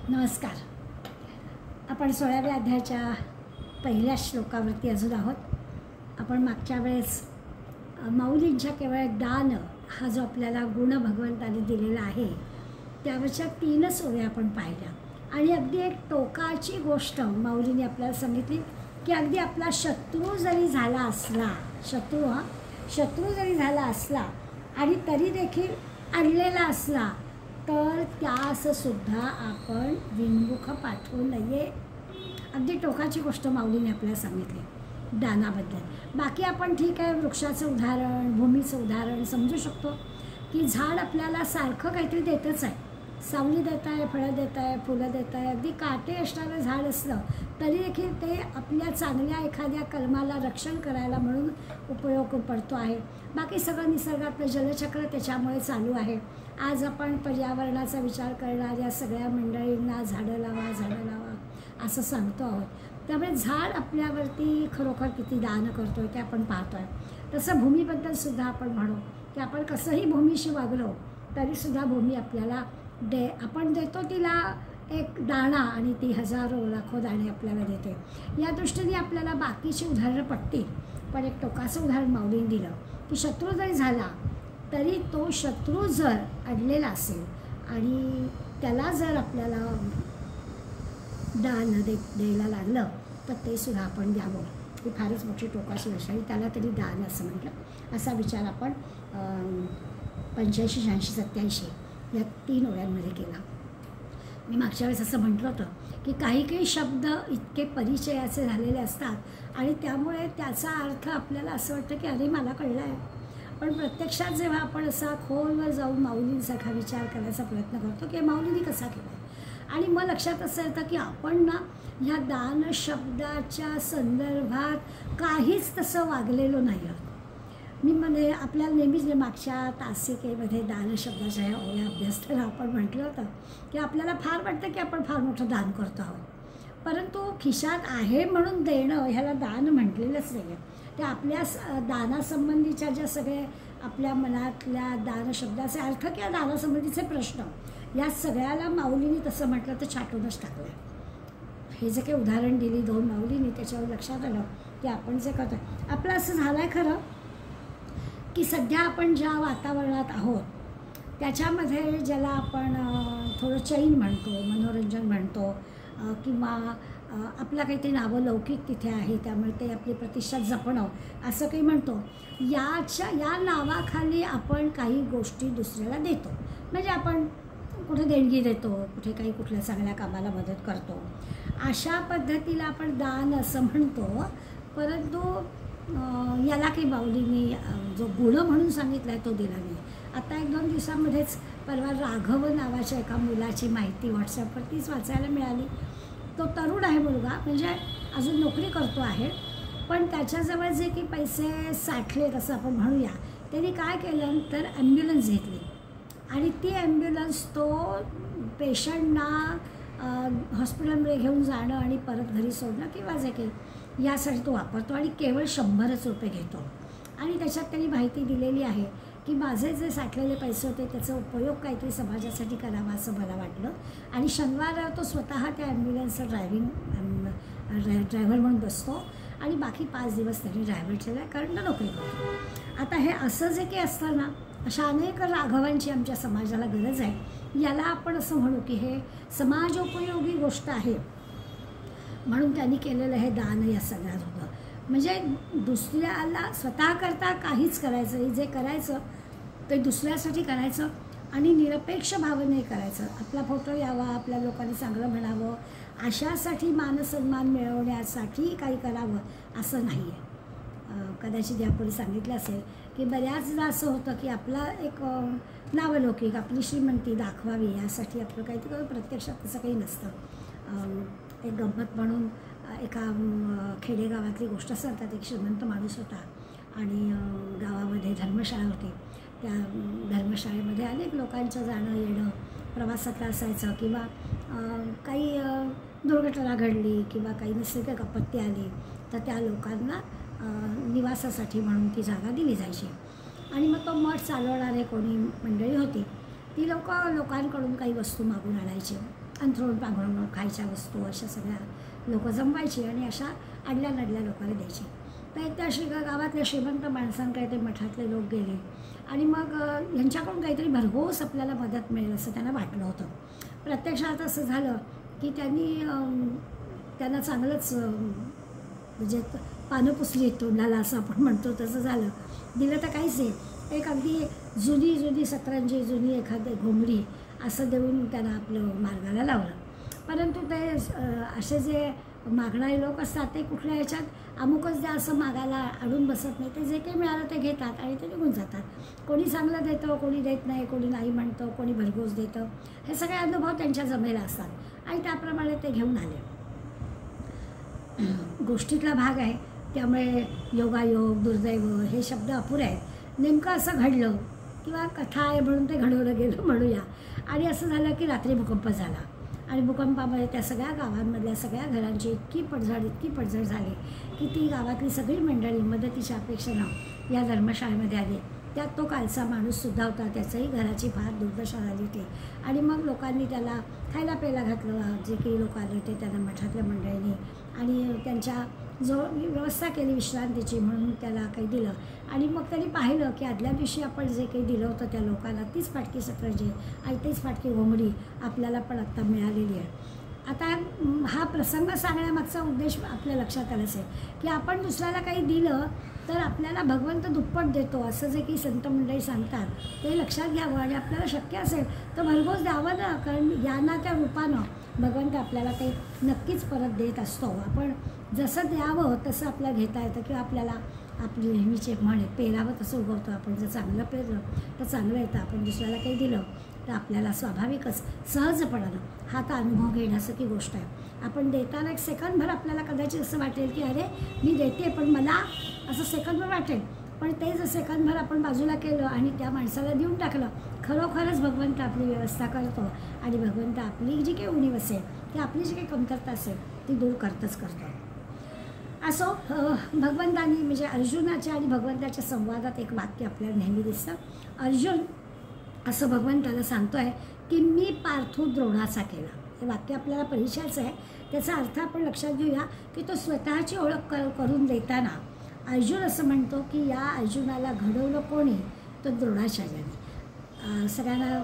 नमस्कार. आपण 16व्या अध्यायाच्या पहिल्या श्लोकावरती अजून आहोत. आपण मागच्या वेळेस माऊलींच्या केवळ दान हा जो आपल्याला गुण भगवंताने दिलेला आहे त्यावरच्या 3 ओव्या आपण पाहिल्या आणि अगदी एक टोकाची गोष्ट माऊलींनी आपल्याला सांगितली की अगदी आपला शत्रू जरी झाला असला, शत्रू जरी झाला असला आणि तरी देखील अडलेला असला तर त्याससुद्धा आपण विनमुख पाठवू नये. अगदी टोकाची गोष्ट माऊलीने आपल्याला सांगितली दानाबद्दल. बाकी आपण ठीक आहे, वृक्षाचं उदाहरण, भूमीचं उदाहरण समजू शकतो की झाड आपल्याला सारखं काहीतरी देतच आहे. सावली देत आहे, फळं देत आहे, फुलं देत आहे. अगदी काटे असणारं झाड असलं तरी देखील ते आपल्या चांगल्या एखाद्या कलमाला रक्षण करायला म्हणून उपयोग पडतो आहे. बाकी सगळं निसर्गातलं जलचक्र त्याच्यामुळे चालू आहे. आज आपण पर्यावरणाचा विचार करणाऱ्या सगळ्या मंडळींना झाडं लावा असं सांगतो आहोत. त्यामुळे झाड आपल्यावरती खरोखर किती दान करतो ते आपण पाहतो आहे. तसं भूमीबद्दलसुद्धा आपण म्हणू की आपण कसंही भूमीशी वागलो तरीसुद्धा भूमी आपल्याला आपण देतो तिला एक दाणा आणि ती हजारो लाखो दाणे आपल्याला देते. या दृष्टीने आपल्याला बाकीची उदाहरणं पटतील. पण एक टोकाचं उदाहरण माऊलीने दिलं की शत्रू जरी झाला तरी तो शत्रू जर अडलेला असेल आणि त्याला जर आपल्याला दान द्यायला लागलं तर ते सुद्धा आपण द्यावं. ही फारच मोठी टोकाची गोष्ट आहे. त्याला तरी दान असं म्हटलं. असा विचार आपण 85, 86, 87 या 3 ओव्यांमध्ये केला. मी मागच्या वेळेस असं म्हटलं होतं की काही शब्द इतके परिचयाचे झालेले असतात आणि त्यामुळे त्याचा अर्थ आपल्याला असं वाटतं की अरे मला कळलं आहे. पण प्रत्यक्षात जेव्हा आपण असा खोलवर जाऊन माऊलींसारखा विचार करायचा प्रयत्न करतो की माऊलींनी कसा केला आणि मग लक्षात असं येतं की आपण ना ह्या दान शब्दाच्या संदर्भात काहीच तसं वागलेलो नाही आहोत. मी म्हणजे आपल्याला नेहमीच मागच्या तासिकेमध्ये दान शब्दाच्या ह्या ओव्या अभ्यासताना आपण म्हटलं होतं की आपल्याला फार वाटतं की आपण फार मोठं दान करतो आहोत. परंतु खिशात आहे म्हणून देणं ह्याला दान म्हटलेलंच नाही आहे. ते आपल्या दानासंबंधीच्या ज्या सगळे आपल्या मनातल्या दान शब्दाचे अर्थ किंवा दानासंबंधीचे प्रश्न या सगळ्याला माऊलींनी तसं म्हटलं तर छाटूनच टाकलं आहे. हे जे काही उदाहरण दिली 2 माऊलींनी त्याच्यावर लक्षात आलं की आपण जे करतो आपलं असं झालं आहे खरं की सध्या आपण ज्या वातावरणात आहोत त्याच्यामध्ये ज्याला आपण थोडं चैन म्हणतो, मनोरंजन म्हणतो किंवा आपलं काहीतरी नावं लौकिक तिथे आहे त्यामुळे ते आपली प्रतिष्ठा जपणं असं काही म्हणतो. या नावाखाली आपण काही गोष्टी दुसऱ्याला देतो. म्हणजे आपण कुठे देणगी देतो, कुठे काही कुठल्या चांगल्या कामाला मदत करतो. अशा पद्धतीला आपण दान असं म्हणतो. परंतु याला काही माऊलींनी जो गुण म्हणून सांगितला आहे तो दिला नाही. आता 1-2 दिवसांमध्येच परवा राघव नावाच्या एका मुलाची माहिती व्हॉट्सॲपवरतीच वाचायला मिळाली. तो तरुण आहे मुलगा, म्हणजे अजून नोकरी करतो आहे, पण त्याच्याजवळ जे की पैसे साठलेत असं आपण म्हणूया. त्यांनी काय केलं तर ॲम्ब्युलन्स घेतली आणि ती ॲम्ब्युलन्स तो पेशंटना हॉस्पिटलमध्ये घेऊन जाणं आणि परत घरी सोडणं किंवा जे काही यासाठी तो वापरतो आणि केवळ 100च रुपये घेतो. आणि त्याच्यात त्यांनी माहिती दिलेली आहे की माझे जे साठलेले पैसे होते त्याचा उपयोग काहीतरी समाजासाठी करावा असं मला वाटलं. आणि शनिवार तो स्वतः त्या ॲम्ब्युलन्सचा ड्रायव्हर म्हणून बसतो आणि बाकी 5 दिवस त्यांनी ड्रायव्हर ठेवला कारण तो नोकरी करतो. आता हे असं जे काही असतं ना, अशा अनेक राघवांची आमच्या समाजाला गरज आहे. याला आपण असं म्हणू की हे समाजोपयोगी गोष्ट आहे म्हणून त्यांनी केलेलं हे दान या सगळ्यात होतं. म्हणजे दुसऱ्याला स्वतःकरता काहीच करायचं नाही. जे करायचं ते दुसऱ्यासाठी करायचं आणि निरपेक्ष भावने करायचं. आपला फोटो यावा, आपल्या लोकांनी चांगलं म्हणावं, अशासाठी मानसन्मान मिळवण्यासाठी काही करावं असं नाही आहे. कदाचित यापूर्वी सांगितलं असेल की बऱ्याचदा असं होतं की आपला एक नावलौकिक, आपली श्रीमंती दाखवावी यासाठी आपलं काहीतरी, प्रत्यक्षात तसं काही नसतं. एक गंमत म्हणून एका खेडेगावातली गोष्ट सांगतात. एक श्रीमंत माणूस होता आणि गावामध्ये धर्मशाळा होती. त्या धर्मशाळेमध्ये अनेक लोकांचं जाणं येणं प्रवासातलं असायचं किंवा काही दुर्घटना घडली किंवा काही नैसर्गिक आपत्ती आली तर त्या लोकांना निवासासाठी म्हणून ती जागा दिली जायची. आणि मग तो मठ चालवणारे कोणी मंडळी होती ती लोकांकडून काही वस्तू मागून आणायची अंथरूण पांघरूण खायच्या वस्तू अशा सगळ्या लोक जमवायची आणि अशा अडल्या नडल्या लोकांना द्यायची. तर एकदा गावातल्या श्रीमंत माणसांकडे ते मठातले लोक गेले आणि मग यांच्याकडून काहीतरी भरघोस आपल्याला मदत मिळेल असं त्यांना वाटलं होतं. प्रत्यक्षात असं झालं की त्यांना चांगलंच म्हणजे पानं पुसली तोंडाला असं आपण म्हणतो तसं झालं. दिलं तर काहीच नाही, एक अगदी जुनी सतरंजी, जुनी एखादी घोंगडी असं देऊन त्यांना आपलं मार्गाला लावलं. परंतु ते असे जे मागणारे लोक असतात ते कुठल्या ह्याच्यात अमुकच द्या असं मागायला अडून बसत नाही. ते जे काही मिळालं ते घेतात आणि ते निघून जातात. कोणी चांगलं देतं, कोणी देत नाही, कोणी नाही म्हणतं, कोणी भरघोस देतं. हे सगळे अनुभव त्यांच्या जमेला असतात आणि त्याप्रमाणे ते घेऊन आले. गोष्टीतला भाग आहे त्यामुळे योगायोग, दुर्दैव हे शब्द अपुरे आहेत. नेमकं असं घडलं किंवा कथा आहे म्हणून ते घडवलं गेलं म्हणूया. आणि असं झालं की रात्री भूकंप झाला आणि भूकंपामध्ये त्या सगळ्या गावांमधल्या सगळ्या घरांची इतकी पडझड झाली की ती गावातली सगळी मंडळी मदतीच्या अपेक्षेनं या धर्मशाळेमध्ये आली. त्यात तो कालचा माणूससुद्धा होता, त्याच्याही घराची फार दुर्दशा झाली होती. आणि मग लोकांनी त्याला खायला प्यायला घातलं, जे काही लोक आले होते त्यांना मठातल्या मंडळींनी, आणि त्यांच्या जो व्यवस्था केली विश्रांतीची म्हणून त्याला काही दिलं. आणि मग त्यांनी पाहिलं की आदल्या दिवशी आपण जे काही दिलं होतं त्या लोकांना तीच फाटकी सतरंजी आणि तीच फाटकी घोंगडी आपल्याला पण आत्ता मिळालेली आहे. आता हा प्रसंग सांगण्यामागचा उद्देश आपल्या लक्षात आलाच आहे की आपण दुसऱ्याला काही दिलं तर आपल्याला भगवंत दुप्पट देतो असं जे की संत मंडळी सांगतात ते लक्षात घ्यावं आणि आपल्याला शक्य असेल तर भरघोस द्यावं ना, कारण यांना त्या रूपानं भगवंत आपल्याला ते नक्कीच परत देत असतो. आपण जसं द्यावं तसं आपल्याला घेता येतं किंवा आपल्याला आपली नेहमीचे म्हणे पेरावं तसं उगवतं. आपण जर चांगलं पेरलं तर चांगलं येतं. आपण दुसऱ्याला काही दिलं तर आपल्याला स्वाभाविकच सहजपणानं हा तर अनुभव घेण्यासारखी गोष्ट आहे. आपण देताना एक सेकंदभर आपल्याला कदाचित असं वाटेल की अरे मी देते पण मला असं सेकंदभर वाटेल, पण ते जर सेकंदभर आपण बाजूला केलं आणि त्या माणसाला देऊन टाकलं, खरोखरच भगवंत आपली व्यवस्था करतो आणि भगवंत आपली जी काही उणीव असेल की आपली जी काही कमतरता असेल ती दूर करतो. असो, भगवंतांनी म्हणजे अर्जुनाच्या आणि भगवंताच्या संवादात एक वाक्य आपल्याला नेहमी दिसतं. अर्जुन असं भगवंताला सांगतो आहे की मी पार्थो द्रोणाचा केला. हे वाक्य आपल्याला परिचयाचं आहे. त्याचा अर्थ आपण लक्षात घेऊया की तो स्वतःची ओळख करून देताना अर्जुन असं म्हणतो की या अर्जुनाला घडवलं कोणी, तर द्रोणाचार्याने. सगळ्यांना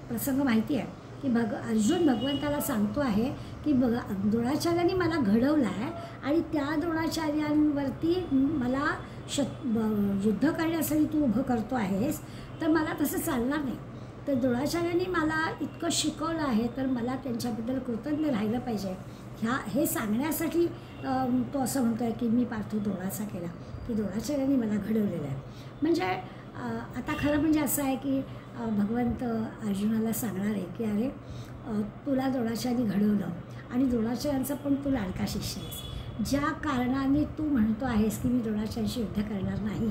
प्रसंग माहिती आहे की अर्जुन भगवंताला सांगतो आहे की द्रोणाचार्यांनी मला घडवलं आहे आणि त्या द्रोणाचार्यांवरती मला युद्ध करण्यासाठी तू उभं करतो आहेस, तर मला तसं चालणार नाही. तर द्रोणाचार्यांनी मला इतकं शिकवलं आहे तर मला त्यांच्याबद्दल कृतज्ञ राहिलं पाहिजे. हे सांगण्यासाठी तो असं म्हणतो आहे की मी पार्थ द्रोणाचा केला, की द्रोणाचार्यांनी मला घडवलेलं आहे. म्हणजे आता खरं म्हणजे असं आहे की भगवंत अर्जुनाला सांगणार आहे की अरे तुला द्रोणाचार्यांनी घडवलं आणि द्रोणाचार्यांचा पण तू लाडका शिष्य आहेस. ज्या कारणाने तू म्हणतो आहेस की मी द्रोणाचार्यांशी युद्ध करणार नाही,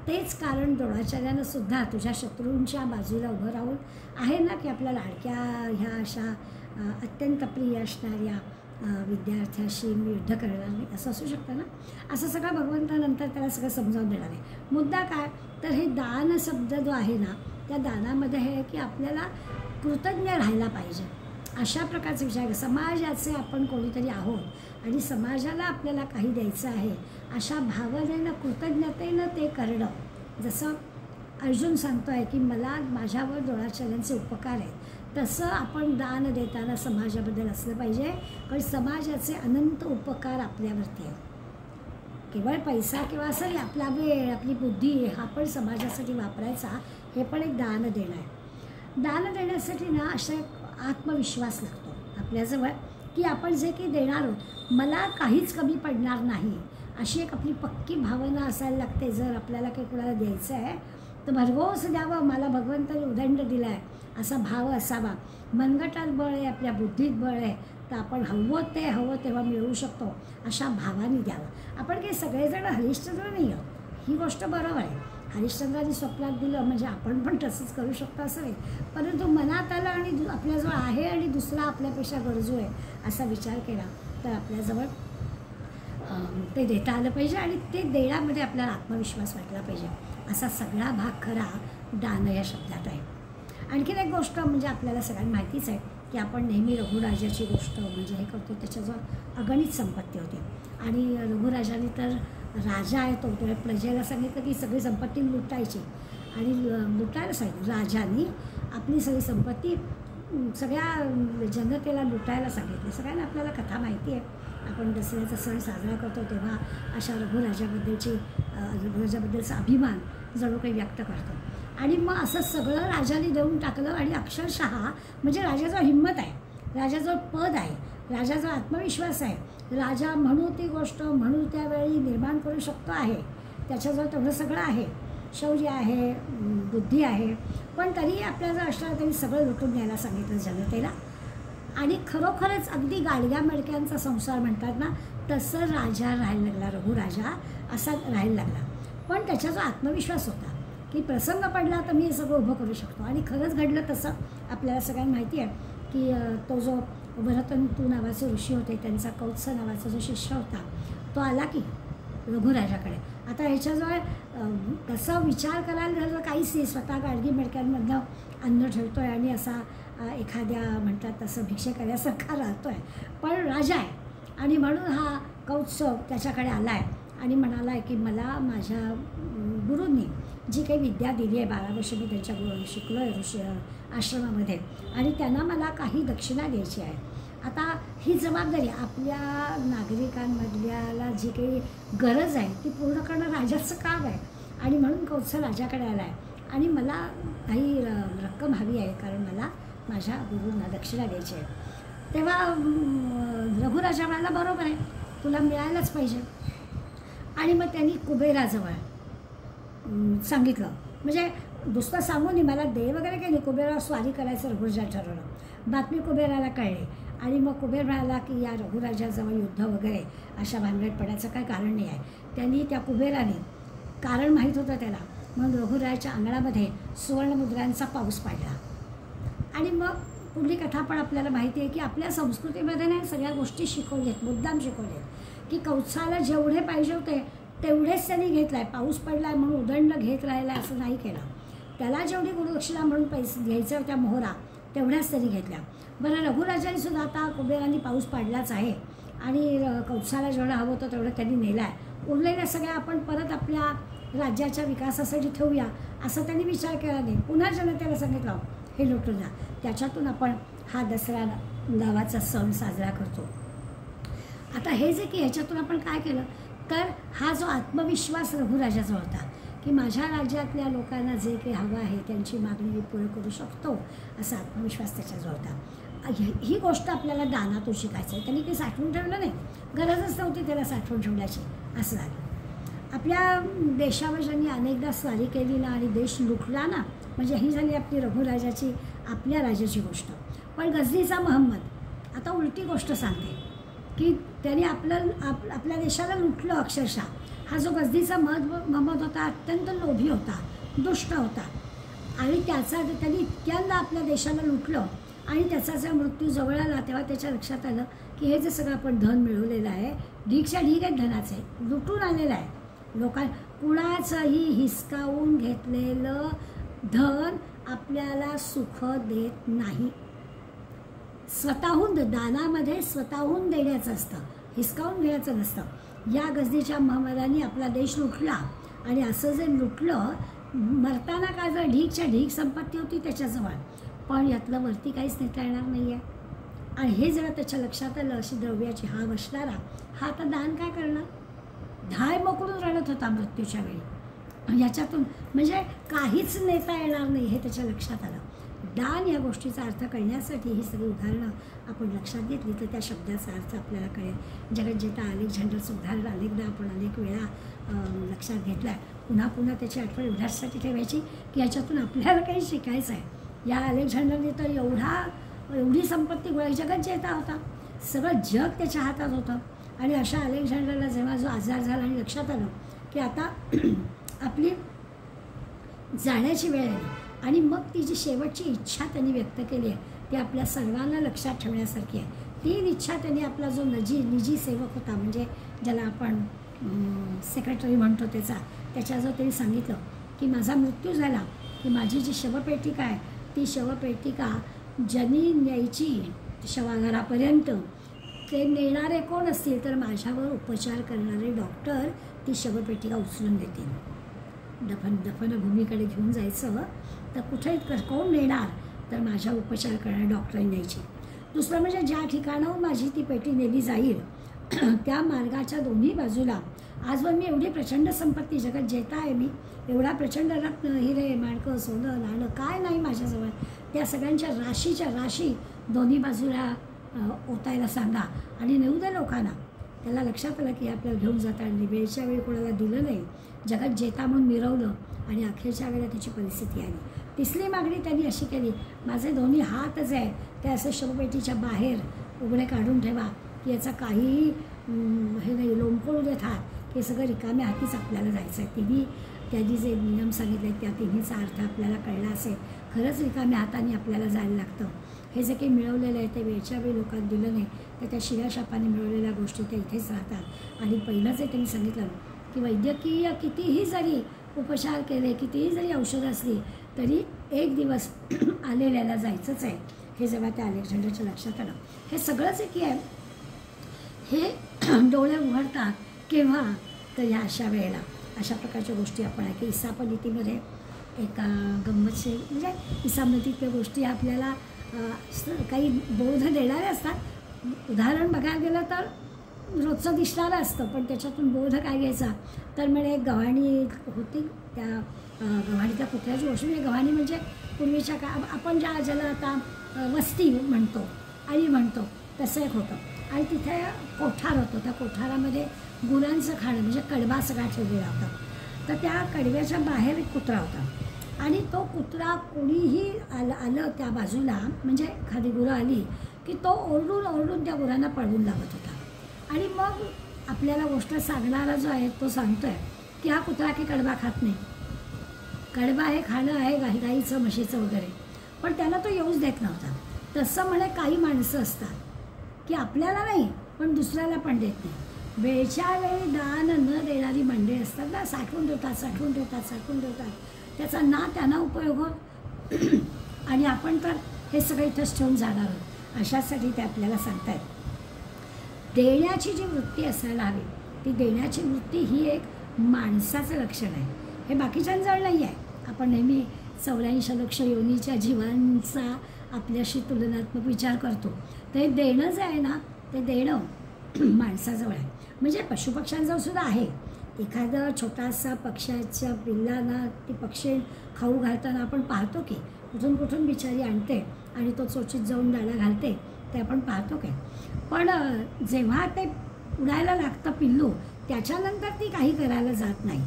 तेच कारण द्रोणाचार्यानं सुद्धा तुझ्या शत्रूंच्या बाजूला उभं राहून आहे ना की आपल्या लाडक्या ह्या अशा अत्यंत प्रिय असणाऱ्या विद्यार्थ्याशी मी युद्ध करणार नाही असं असू शकतं ना. असं सगळं भगवंतानंतर त्याला सगळं समजावून देणार आहे. मुद्दा काय तर हे दान शब्द जो आहे ना त्या दानामध्ये हे की आपल्याला कृतज्ञ राहायला पाहिजे. अशा प्रकारचे विचार, समाजाचे आपण कोणीतरी आहोत आणि समाजाला आपल्याला काही द्यायचं आहे अशा भावनेनं कृतज्ञतेनं ते करणं. जसं अर्जुन सांगतो आहे की मला माझ्यावर द्रोणाचार्यांचे उपकार आहेत, तसं आपण दान देताना समाजाबद्दल असलं पाहिजे, कारण समाजाचे अनंत उपकार आपल्यावरती आहेत. केवळ पैसा किंवा असं नाही, आपला वेळ आपली बुद्धी हा पण समाजासाठी वापरायचा, हे पण एक दान देणं आहे. दान देण्यासाठी ना असा एक आत्मविश्वास लागतो आपल्याजवळ की आपण जे काही देणार आहोत मला काहीच कमी पडणार नाही अशी एक आपली पक्की भावना असायला लागते. जर आपल्याला काही कोणाला द्यायचं आहे तर भरघोस द्यावं, मला भगवंताने उदंड दिला आहे असा भाव असावा. मनगटात बळ आहे, आपल्या बुद्धीत बळ आहे, तर आपण हवं तेव्हा मिळवू शकतो अशा भावाने द्यावं. आपण काही सगळेजण हरिश्चंद्र नाही आहोत, ही गोष्ट बरोबर आहे. हरिश्चंद्राने स्वप्नात दिलं म्हणजे आपण पण तसंच करू शकतो असं नाही, परंतु मनात आलं आणि आपल्याजवळ आहे आणि दुसरा आपल्यापेक्षा गरजू आहे असा विचार केला तर आपल्याजवळ ते देता आलं पाहिजे आणि ते देण्यामध्ये आपल्याला आत्मविश्वास वाटला पाहिजे. असा सगळा भाग खरा दान या शब्दात आहे. आणखीन एक गोष्ट म्हणजे आपल्याला सगळ्यांना माहितीच आहे की आपण नेहमी रघुराजाची गोष्ट म्हणजे हे करतो, त्याच्याजवळ अगणित संपत्ती होती. आणि रघुराजाने तर राजा आहे तो प्रजेला सांगितलं की सगळी संपत्ती लुटायची आणि लुटायला सांगितलं. राजाने आपली सगळी संपत्ती सगळ्या जनतेला लुटायला सांगितली. सगळ्यांना आपल्याला कथा माहिती आहे. आपण दसऱ्याचा सण साजरा करतो तेव्हा अशा रघुराजाबद्दलचा अभिमान जणू काही व्यक्त करतो. आणि मग असं सगळं राजाने देऊन टाकलं आणि अक्षरशः म्हणजे राजाजवळ हिंमत आहे, राजाजवळ पद आहे, राजाजवळ आत्मविश्वास आहे, राजा म्हणू ती गोष्ट म्हणू त्यावेळी निर्माण करू शकतो आहे, त्याच्याजवळ तेवढं सगळं आहे, शौर्य आहे, बुद्धी आहे. पण तरीही आपल्याला असणारं त्यांनी सगळं लुटून द्यायला सांगितलं जनतेला. आणि खरोखरच अगदी गाडग्या मडक्यांचा संसार म्हणतात ना, तसं राजा राहायला लागला, रघुराजा असा राहायला लागला. पण त्याचा जो आत्मविश्वास होता की प्रसंग पडला तर मी हे सगळं उभं करू शकतो. आणि खरंच घडलं तसं. आपल्याला सगळ्यांना माहिती आहे की तो जो भरतंतू नावाचे ऋषी होते, त्यांचा कौत्स नावाचा जो शिष्य होता, तो आला की रघुराजाकडे. आता ह्याच्याजवळ तसा विचार करायला झालं काहीच नाही, स्वतः गाडगी मडक्यांमधनं अन्न ठेवतो आहे आणि असा एखाद्या म्हणतात तसं भिक्षे करण्यासारखा राहतो आहे. पण राजा आहे आणि म्हणून हा कौत्स त्याच्याकडे आला आहे आणि म्हणाला आहे की मला माझ्या गुरूंनी जी काही विद्या दिली आहे, 12 वर्ष मी त्यांच्या शिकलो आहे ऋषी आश्रमामध्ये, आणि त्यांना मला काही दक्षिणा द्यायची आहे. आता ही जबाबदारी आपल्या नागरिकांमधल्याला जी काही गरज आहे ती पूर्ण करणं राजाचं काम आहे. आणि म्हणून कौत्स राजाकडे आला आहे आणि मला काही रक्कम हवी आहे, कारण मला माझ्या गुरूंना दक्षिणा द्यायची आहे. तेव्हा रघुराजा म्हणाला बरोबर आहे, तुला मिळायलाच पाहिजे. आणि मग त्यांनी कुबेराजवळ सांगितलं, म्हणजे दुसरं सांगून नाही, मला दे वगैरे काही नाही, कुबेरावर स्वारी करायचं रघुराजा ठरवलं. बातमी कुबेराला कळली आणि मग कुबेर म्हणाला की या रघुराजाजवळ युद्ध वगैरे अशा भानगड पडायचं काय कारण नाही आहे. त्यांनी त्या कुबेराने कारण माहीत होतं त्याला, मग रघुराजाच्या अंगणामध्ये सुवर्णमुद्रांचा पाऊस पाडला. आणि मग पुढली कथा पण आपल्याला माहिती आहे की आपल्या संस्कृतीमध्ये नाही सगळ्या गोष्टी शिकवल्यात, मुद्दाम शिकवल्यात की कौत्साला जेवढे पाहिजे होते तेवढेच त्यांनी घेतलं आहे. पाऊस पडला आहे म्हणून उदंड घेत राहिला असं नाही केलं. त्याला जेवढी गुरुदक्षिणा म्हणून पैसे घ्यायचं त्या मोहरा तेवढ्याच त्यांनी घेतल्या. बरं, रघुराजांनी सुद्धा आता कुबेरांनी पाऊस पाडलाच आहे आणि कौत्साला जेवढं हवं होतं तेवढं त्यांनी नेलं आहे. उरलेल्या सगळ्या आपण परत आपल्या राज्याच्या विकासासाठी ठेवूया असं त्यांनी विचार केला नाही. पुन्हा जनतेला सांगितलं हे लुटून जा. त्याच्यातून आपण हा दसरा नावाचा सण साजरा करतो. आता हे जे की ह्याच्यातून आपण काय केलं तर हा जो आत्मविश्वास रघुराजाजवळ होता की माझ्या राज्यातल्या लोकांना जे काही हवं आहे त्यांची मागणी मी पूर्ण करू शकतो, असा आत्मविश्वास त्याच्याजवळ होता. ही गोष्ट आपल्याला दानातून शिकायचं आहे. त्यांनी काही साठवून ठेवलं नाही, गरजच नव्हती त्याला साठवून ठेवण्याची, असं झालं. आपल्या देशावर ज्यांनी अनेकदा स्वारी केली ना आणि देश लुटला ना, म्हणजे ही झाली आपली रघुराजाची आपल्या राजाची गोष्ट. पण गझनीचा महम्मद आता उलटी गोष्ट सांगते की त्याने आपल्या देशाला लुटलं अक्षरशः. हा जो गझनीचा महम्मद होता अत्यंत लोभी होता, दुष्ट होता आणि त्यांनी इतक्यांदा आपल्या देशाला लुटलं आणि त्याचा जेव्हा मृत्यू जवळ आला तेव्हा त्याच्या लक्षात आलं की हे जे सगळं आपण धन मिळवलेलं आहे, ढीकच्या ढीक आहेत धनाचे, लुटून आलेलं आहे. कुणाचंही हिसकावून घेतलेलं धन आपल्याला सुख देत नाही. स्वतःहून दानामध्ये स्वतःहून देण्याचं असतं, हिसकावून घ्यायचं नसतं. या गझनीच्या महम्मदानी आपला देश लुटला आणि असं जे लुटलं, मरताना का जर ढीकच्या ढीक संपत्ती होती त्याच्याजवळ, पण यातलं वरती काहीच नेता येणार नाही आहे. आणि हे जेव्हा त्याच्या लक्षात आलं अशी द्रव्याची हाव असणारा हा आता दान काय करणार, धाय मोकळून रडत होता मृत्यूच्या वेळी. याच्यातून म्हणजे काहीच नेता येणार नाही हे त्याच्या लक्षात आलं. दान या गोष्टीचा अर्थ कळण्यासाठी ही सगळी उदाहरणं आपण लक्षात घेतली तर त्या शब्दाचा अर्थ आपल्याला कळेल. जगज्जेता अलेक्झांडरचं उदाहरण अनेकदा आपण अनेक वेळा लक्षात घेतलं आहे. पुन्हा पुन्हा त्याची आठवण एवढ्यासाठी ठेवायची की याच्यातून आपल्याला काही शिकायचं आहे. या अलेक्झांडरने तर एवढी संपत्ती गोळा, जगज्जेता होता, सगळं जग त्याच्या हातात होतं. आणि अशा अलेक्झांडरला जेव्हा जो आजार झाला आणि लक्षात आलं की आता आपली जाण्याची वेळ आली आणि मग ती जी शेवटची इच्छा त्यांनी व्यक्त केली आहे ती आपल्या सर्वांना लक्षात ठेवण्यासारखी आहे. ती इच्छा त्यांनी आपला जो निजी सेवक होता, म्हणजे ज्याला आपण सेक्रेटरी म्हणतो त्याच्याजवळ त्यांनी सांगितलं की माझा मृत्यू झाला की माझी जी शवपेटिका आहे ती शवपेटिका ज्यांनी न्यायची शवागारापर्यंत ते नेणारे कोण असतील तर माझ्यावर उपचार करणारे डॉक्टर ती शवपेटिका उचलून देतील. दफनभूमीकडे घेऊन जायचं तर कुठे कोण नेणार तर माझ्या उपचार करणाऱ्या डॉक्टरांनी न्यायची. दुसरं म्हणजे ज्या ठिकाणाहून माझी ती पेटी नेली जाईल त्या मार्गाच्या दोन्ही बाजूला आजवर मी एवढी प्रचंड संपत्ती जगात जेता आहे, मी एवढा प्रचंड रत्न हिरे माणकं सोनं नाणं काय नाही माझ्याजवळ, त्या सगळ्यांच्या राशीच्या राशी दोन्ही बाजूला ओतायला सांगा आणि नेऊ द्या लोकांना. त्याला लक्षात आलं की आपल्याला घेऊन जाताना वेळच्या वेळी कोणाला दिलं नाही, जगात जेता म्हणून मिरवलं आणि अखेरच्या वेळेला त्याची परिस्थिती आली. तिसरी मागणी त्यांनी अशी केली, माझे दोन्ही हातच आहे ते असं शवपेटीच्या बाहेर उघडे काढून ठेवा की याचा काहीही हे नाही, लोंबकळू देत हात, हे सगळं रिकाम्या हातीच आपल्याला जायचं आहे. त्यांनी जे नियम सांगितले त्या तिन्हीचा अर्थ आपल्याला कळला असेल. खरंच रिकाम्या हाताने आपल्याला जायला लागतं. हे जे काही मिळवलेलं आहे ते वेळच्या वेळी लोकांना दिलं नाही तर त्या शिऱ्याशापाने मिळवलेल्या गोष्टी त्या इथेच राहतात. आणि पहिलं जे त्यांनी सांगितलं की वैद्यकीय कितीही जरी उपचार केले, कितीही जरी औषधं असली तरी एक दिवस आलेल्याला जायचंच आहे. हे जेव्हा त्या अलेक्झांडरच्या लक्षात आलं, हे सगळं जे की आहे हे डोळे उघडतात केव्हा तर ह्या अशा वेळेला अशा प्रकारच्या गोष्टी आपण आहे की ईसापनीतीमध्ये एक गंमतशीर म्हणजे ईसापनीतीतल्या गोष्टी आपल्याला काही बोध देणारे असतात. उदाहरण बघायला गेलं तर रोजचं दिसणारं असतं पण त्याच्यातून बोध काय घ्यायचा तर म्हणजे एक गव्हाणी होती, त्या गव्हाणीच्या कुत्र्याची गोष्ट म्हणजे गव्हाणी म्हणजे पूर्वीच्या आपण ज्याला आता वस्ती म्हणतो आई म्हणतो तसं एक होतं आणि तिथे कोठार होतं. त्या कोठारामध्ये गुरांचं खाणं म्हणजे कडबा सगळा ठेवलेला होता. तर त्या कडव्याच्या बाहेर एक कुत्रा होता आणि तो कुत्रा कोणीही आलं त्या बाजूला म्हणजे एखादी गुरं आली की तो ओरडून ओरडून त्या गुरांना पळवून लावत होता. आणि मग आपल्याला गोष्ट सांगणारा जो आहे तो सांगतो आहे की हा कुत्रा की कडबा खात नाही, कडबा हे खाणं आहे गाईचं म्हशीचं वगैरे, पण त्याला तो येऊच देत नव्हता. तसं म्हणे काही माणसं असतात की आपल्याला नाही पण दुसऱ्याला पण देत नाही. वेळच्या वेळी दान न देणारी मंडळी असतात ना, साठवून ठेवतात, त्याचा ना त्यांना उपयोग होत आणि आपण तर हे सगळं इथंच ठेवून जाणार आहोत. अशासाठी ते आपल्याला सांगतायत. देण्याची जी वृत्ती असायला हवी ती देण्याची वृत्ती ही एक माणसाचं लक्षण आहे, हे बाकीच्यांजवळ नाही आहे. आपण नेहमी 84 लक्ष योनीच्या जीवांचा आपल्याशी तुलनात्मक विचार करतो, तर हे देणं जे आहे ना ते देणं माणसाजवळ आहे. म्हणजे पशुपक्ष्यांजवळ सुद्धा आहे. एखादं छोटासा पक्ष्याच्या पिल्लांना ती पक्षी खाऊ घालताना आपण पाहतो की कुठून बिचारी आणते आणि तो चोचीत जाऊन डाळा घालते, ते आपण पाहतो काय. पण जेव्हा ते उडायला लागतं पिल्लू त्याच्यानंतर ती काही करायला जात नाही.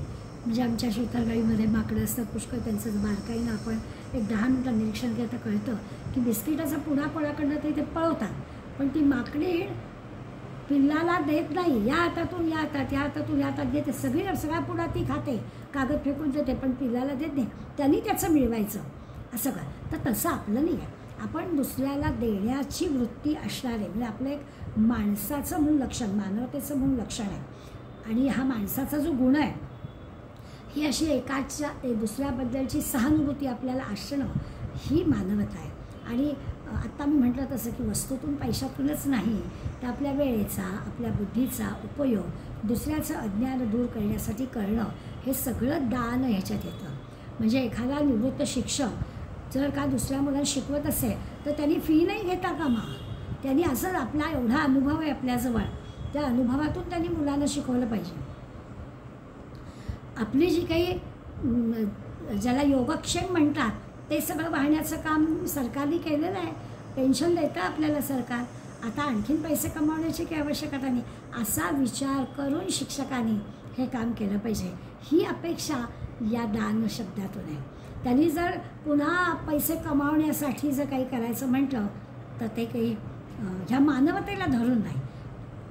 म्हणजे आमच्या शेतरगाईमध्ये माकडं असतात पुष्कळ, त्यांचं बारकाईनं आपण एक 10 मिनिटं निरीक्षण केलं तर कळतं की बिस्किटाचा पुडा पळाकडनं ते पळवतात पण ती माकडी पिल्लाला देत नाही. या हातातून या हातात, या हातातून या हातात देते, सगळा पुडा ती खाते, कागद फेकून देते, पण पिल्लाला देत नाही. त्यांनी त्याचं मिळवायचं असं का. तर तसं आपलं नाही आहे. आपण दुसऱ्याला देण्याची वृत्ती असणारे म्हणजे आपलं एक माणसाचं मूळ लक्षण, मानवतेचं मूळ लक्षण आहे. आणि हा माणसाचा जो गुण आहे ही अशी एकाच्या दुसऱ्याबद्दलची सहानुभूती आपल्याला असणं ही मानवता आहे. आणि आत्ता मी म्हटलं तसं की वस्तूतून पैशातूनच नाही तर आपल्या वेळेचा आपल्या बुद्धीचा उपयोग दुसऱ्याचं अज्ञान दूर करण्यासाठी करणं हे सगळं दान ह्याच्यात येतं. म्हणजे एखादा निवृत्त शिक्षक जर का दुसऱ्या मुलांना शिकवत असेल तर त्यांनी फी नाही घेता कामा. त्यांनी असंच आपला एवढा अनुभव आहे आपल्याजवळ, त्या अनुभवातून त्यांनी मुलांना शिकवलं पाहिजे. आपली जी काही ज्याला योगक्षेम म्हणतात ते सगळं वाहण्याचं काम सरकारने केलेलं आहे. पेन्शन देतं आपल्याला सरकार, आता आणखीन पैसे कमावण्याची काही आवश्यकता नाही. असा विचार करून शिक्षकांनी हे काम केलं पाहिजे, ही अपेक्षा या दान शब्दातून आहे. त्यांनी जर पुन्हा पैसे कमावण्यासाठी जर काही करायचं म्हटलं तर ते काही ह्या मानवतेला धरून नाही.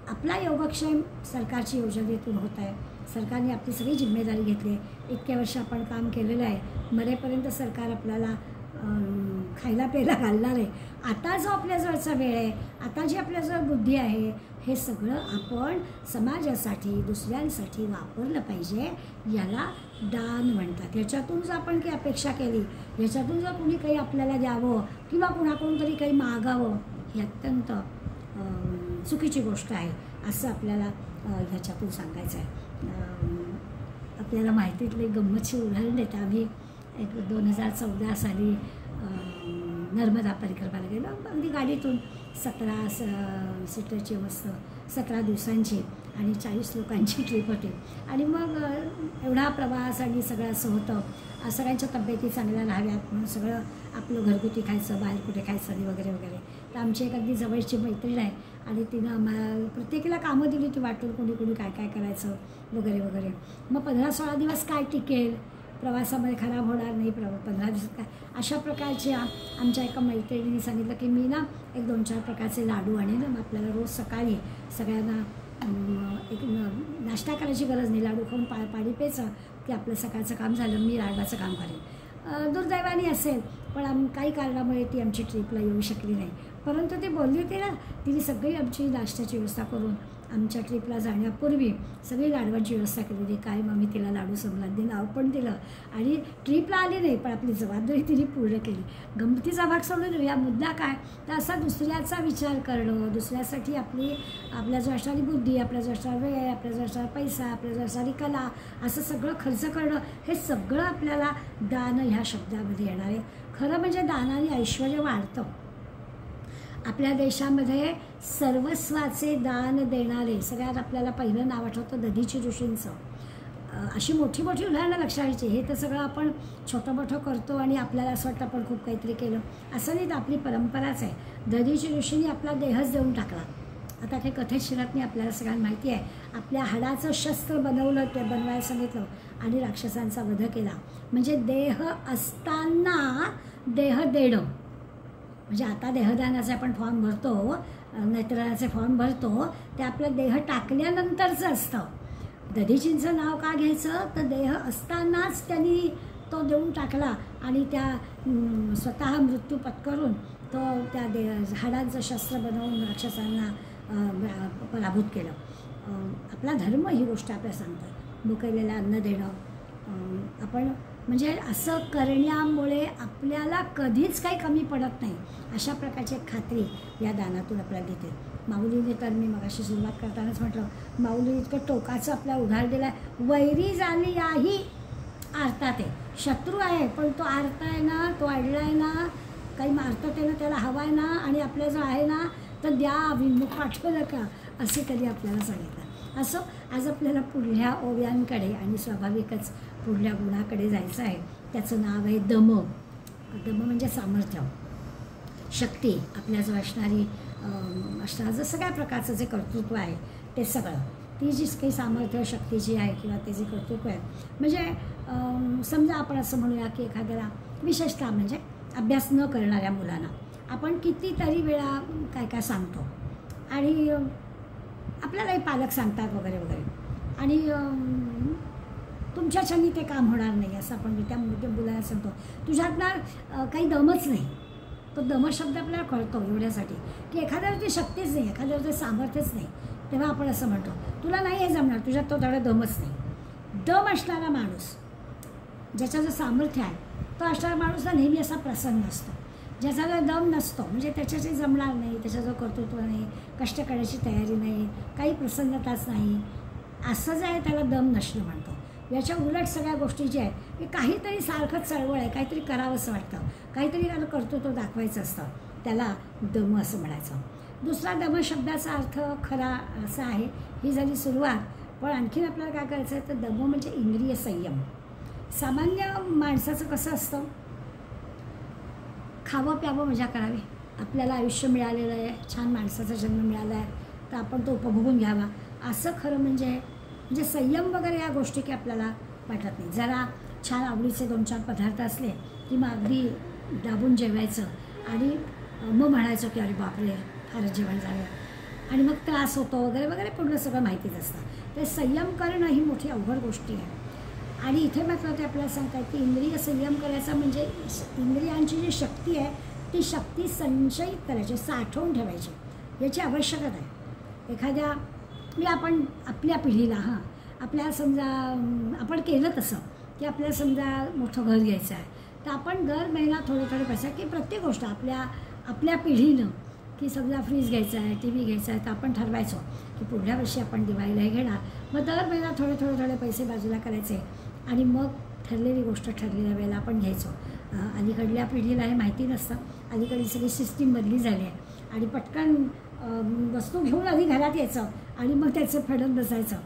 आपला योगक्षेम सरकारची योजनेतून होत आहे. सरकारने आपली सगळी जिम्मेदारी घेतली आहे. इतक्या वर्ष आपण काम केलेलं आहे, मरेपर्यंत सरकार आपल्याला खायला प्यायला घालणार आहे, आता जो आपल्याजवळचा वेळ आहे, आता जी आपल्याजवळ बुद्धी आहे, हे सगळं आपण समाजासाठी दुसऱ्यांसाठी वापरलं पाहिजे. याला दान म्हणतात. ह्याच्यातून जर आपण काही अपेक्षा केली, ह्याच्यातून जर कुणी काही आपल्याला द्यावं किंवा कुणाकडून तरी काही मागावं, ही अत्यंत चुकीची गोष्ट आहे असं आपल्याला ह्याच्यातून सांगायचं आहे. आपल्याला माहितीतलं एक गंमतशीर उदाहरण देतं. आम्ही एक 2014 साली नर्मदा परिक्रमाला गेलो. अगदी गाडीतून 17 सीटरची मस्त 17 दिवसांची आणि 40 लोकांची ट्रिप होती. आणि मग एवढा प्रवास आणि सगळं असं होतं. सगळ्यांच्या तब्येती चांगल्या राहाव्यात म्हणून सगळं आपलं घरगुती खायचं, बाहेर कुठे खायचं नाही वगैरे वगैरे. तर आमची एक अगदी जवळची मैत्रीण आहे आणि तिनं आम्हाला प्रत्येकीला कामं दिली ती वाटून, कुणी कुणी काय काय करायचं वगैरे वगैरे. मग 15-16 दिवस काय टिकेल, प्रवासामध्ये खराब होणार नाही, 15 दिवसात काय, अशा प्रकारचे आमच्या एका मैत्रिणींनी सांगितलं की मी ना एक 2-4 प्रकारचे लाडू आणेन. मग आपल्याला रोज सकाळी सगळ्यांना एक नाश्ता करायची गरज नाही, लाडू खाऊन पाणी प्यायचं की आपलं सकाळचं काम झालं, मी लाडवाचं काम करेन. दुर्दैवाने असेल पण काही कारणामुळे ती आमची ट्रीपला येऊ शकली नाही. परंतु ती बोलली होती ना, तिने सगळी आमची नाश्त्याची व्यवस्था करून आमच्या ट्रीपला जाण्यापूर्वी सगळी लाडवांची व्यवस्था केली होती. काय मग मी तिला लाडू समलांनी नाव पण दिलं आणि ट्रीपला आली नाही पण आपली जबाबदारी तिने पूर्ण केली. गमतीचा भाग सोडून या मुद्दा काय तर असा दुसऱ्याचा विचार करणं, दुसऱ्यासाठी आपल्याजवळ असणारी बुद्धी, आपल्याजवळ असणारा वेळ, आपल्याजवळ असणारा पैसा, आपल्याजवळ असणारी कला, असं सगळं खर्च करणं, हे सगळं आपल्याला दान ह्या शब्दामध्ये येणार आहे. खरं म्हणजे दानाने ऐश्वर्य वाढतं. आपल्या देशामध्ये सर्वस्वाचे दान देणारे सगळ्यात आपल्याला पहिलं नाव आठवतं दधीची ऋषींचं. अशी मोठी मोठी उदाहरणं लक्षात हे तर सगळं आपण छोटं मोठं करतो आणि आपल्याला असं वाटतं आपण खूप काहीतरी केलं, असं नाही. तर आपली परंपराच आहे. दधीची ऋषींनी आपला देहच देऊन टाकला. आता काही कथेत शिरत आपल्याला सगळ्यांना माहिती आहे. आपल्या हाडाचं शस्त्र बनवलं, ते बनवायला सांगितलं आणि राक्षसांचा वध केला. म्हणजे देह असताना देह देणं, म्हणजे आता देहदानाचे आपण फॉर्म भरतो, नेत्रदानाचे फॉर्म भरतो, ते आपलं देह टाकल्यानंतरचं असतं. दधीचींचं नाव का घ्यायचं तर देह असतानाच त्यांनी तो देऊन टाकला आणि त्या स्वतः मृत्यू पत्करून तो त्या हाडांचं शस्त्र बनवून राक्षसांना पराभूत केलं. आपला धर्म ही गोष्ट आपल्याला सांगतात. मुकलेलं अन्न देणं, आपण म्हणजे असं करण्यामुळे आपल्याला कधीच काही कमी पडत नाही, अशा प्रकारची खात्री या दानातून आपल्याला देते. माऊलीने तर मी मगाशी सुरुवात करतानाच म्हटलं, माऊली इतकं टोकाचं आपला उदाहरण दिलं आहे. वैरी झाली याही आरतात आहे. शत्रू आहे पण तो आरता आहे ना, तो अडला आहे ना, काही मारतात आहे ना, त्याला हवा आहे ना आणि आपल्याजवळ आहे ना तर द्या, विमुख पाठवू नका, असे कधी आपल्याला सांगितलं. असं आज आपल्याला पुढल्या ओव्यांकडे आणि स्वाभाविकच पुढल्या गुणाकडे जायचं आहे. त्याचं नाव आहे दम. दम म्हणजे सामर्थ्य, शक्ती, आपल्याजवळ असणारी असणारं सगळ्या प्रकारचं जे कर्तृत्व आहे ते सगळं, ती जी काही सामर्थ्य शक्ती जी आहे किंवा ते जे कर्तृत्व आहे. म्हणजे समजा आपण असं म्हणूया की एखाद्याला विशेषतः म्हणजे अभ्यास न करणाऱ्या मुलांना आपण कितीतरी वेळा काय काय सांगतो आणि आपल्यालाही पालक सांगतात वगैरे वगैरे आणि तुमच्याच्यानी ते काम होणार नाही असं आपण त्या मुलाला सांगतो. तुझ्यात ना काही दमच नाही. तो दमशब्द आपल्याला कळतो एवढ्यासाठी की एखाद्यावरती शक्तीच नाही, एखाद्यावरती सामर्थ्यच नाही, तेव्हा आपण असं म्हणतो तुला नाही हे जमणार, तुझ्यात तो तेवढा दमच नाही. दम असणारा माणूस, ज्याचं सामर्थ्य आहे, तो असणारा माणूस ना नेहमी असा प्रसन्न असतो. ज्याचा दम नसतो म्हणजे त्याच्याशी जमणार नाही, त्याच्याजवळ कर्तृत्व नाही, कष्ट करण्याची तयारी नाही, काही प्रसन्नताच नाही, असं जे आहे त्याला दम नसणं म्हणतो. याच्या उलट सगळ्या गोष्टी ज्या आहेत की काहीतरी सारखं चळवळ आहे, काहीतरी करावंसं वाटतं, काहीतरी त्याला कर्तृत्व दाखवायचं असतं, त्याला दम असं म्हणायचं. दुसरा दम शब्दाचा अर्थ खरा असा आहे. ही झाली सुरुवात. पण आणखीन आपल्याला काय करायचं आहे तर दम म्हणजे इंद्रिय संयम. सामान्य माणसाचं कसं असतं, खावं प्यावं मजा करावी, आपल्याला आयुष्य मिळालेलं आहे, छान माणसाचा जन्म मिळाला आहे तर आपण तो उपभोगून घ्यावा, असं खरं म्हणजे संयम वगैरे या गोष्टी की आपल्याला वाटत नाही. जरा छान आवडीचे 2-4 पदार्थ असले की मग अगदी दाबून जेवायचं आणि मग म्हणायचं की अरे बापरे फारच जेवण झालं आणि मग त्रास होतो वगैरे वगैरे पूर्ण सगळं माहितीच असतं. ते संयम करणं ही मोठी अवघड गोष्टी आहे. आणि इथे मात्र ते आपल्याला सांगतात की इंद्रिय संयम करायचा म्हणजे इंद्रियांची जी शक्ती आहे ती शक्ती संचयित करायची, साठवून ठेवायची, याची आवश्यकता आहे. एखाद्या आपण आपल्या पिढीला आपल्याला समजा आपण केलं तसं की आपल्याला समजा मोठं घर घ्यायचं आहे, तर आपण दर महिना थोडे पैसे की प्रत्येक गोष्ट आपल्या पिढीनं की समजा फ्रीज घ्यायचा आहे, टी व्ही घ्यायचा आहे, तर आपण ठरवायचो की पुढल्या वर्षी आपण दिवाळीला हे घेणार. मग दर महिना थोडे पैसे बाजूला करायचे आणि मग ठरलेली गोष्ट ठरलेल्या वेळेला आपण घ्यायचो. अलीकडल्या पिढीला हे माहिती नसतं. अलीकडे सगळी सिस्टीम बदली झाली आहे आणि पटकन वस्तू घेऊन आधी घरात यायचं आणि मग त्याचं फेडत बसायचं.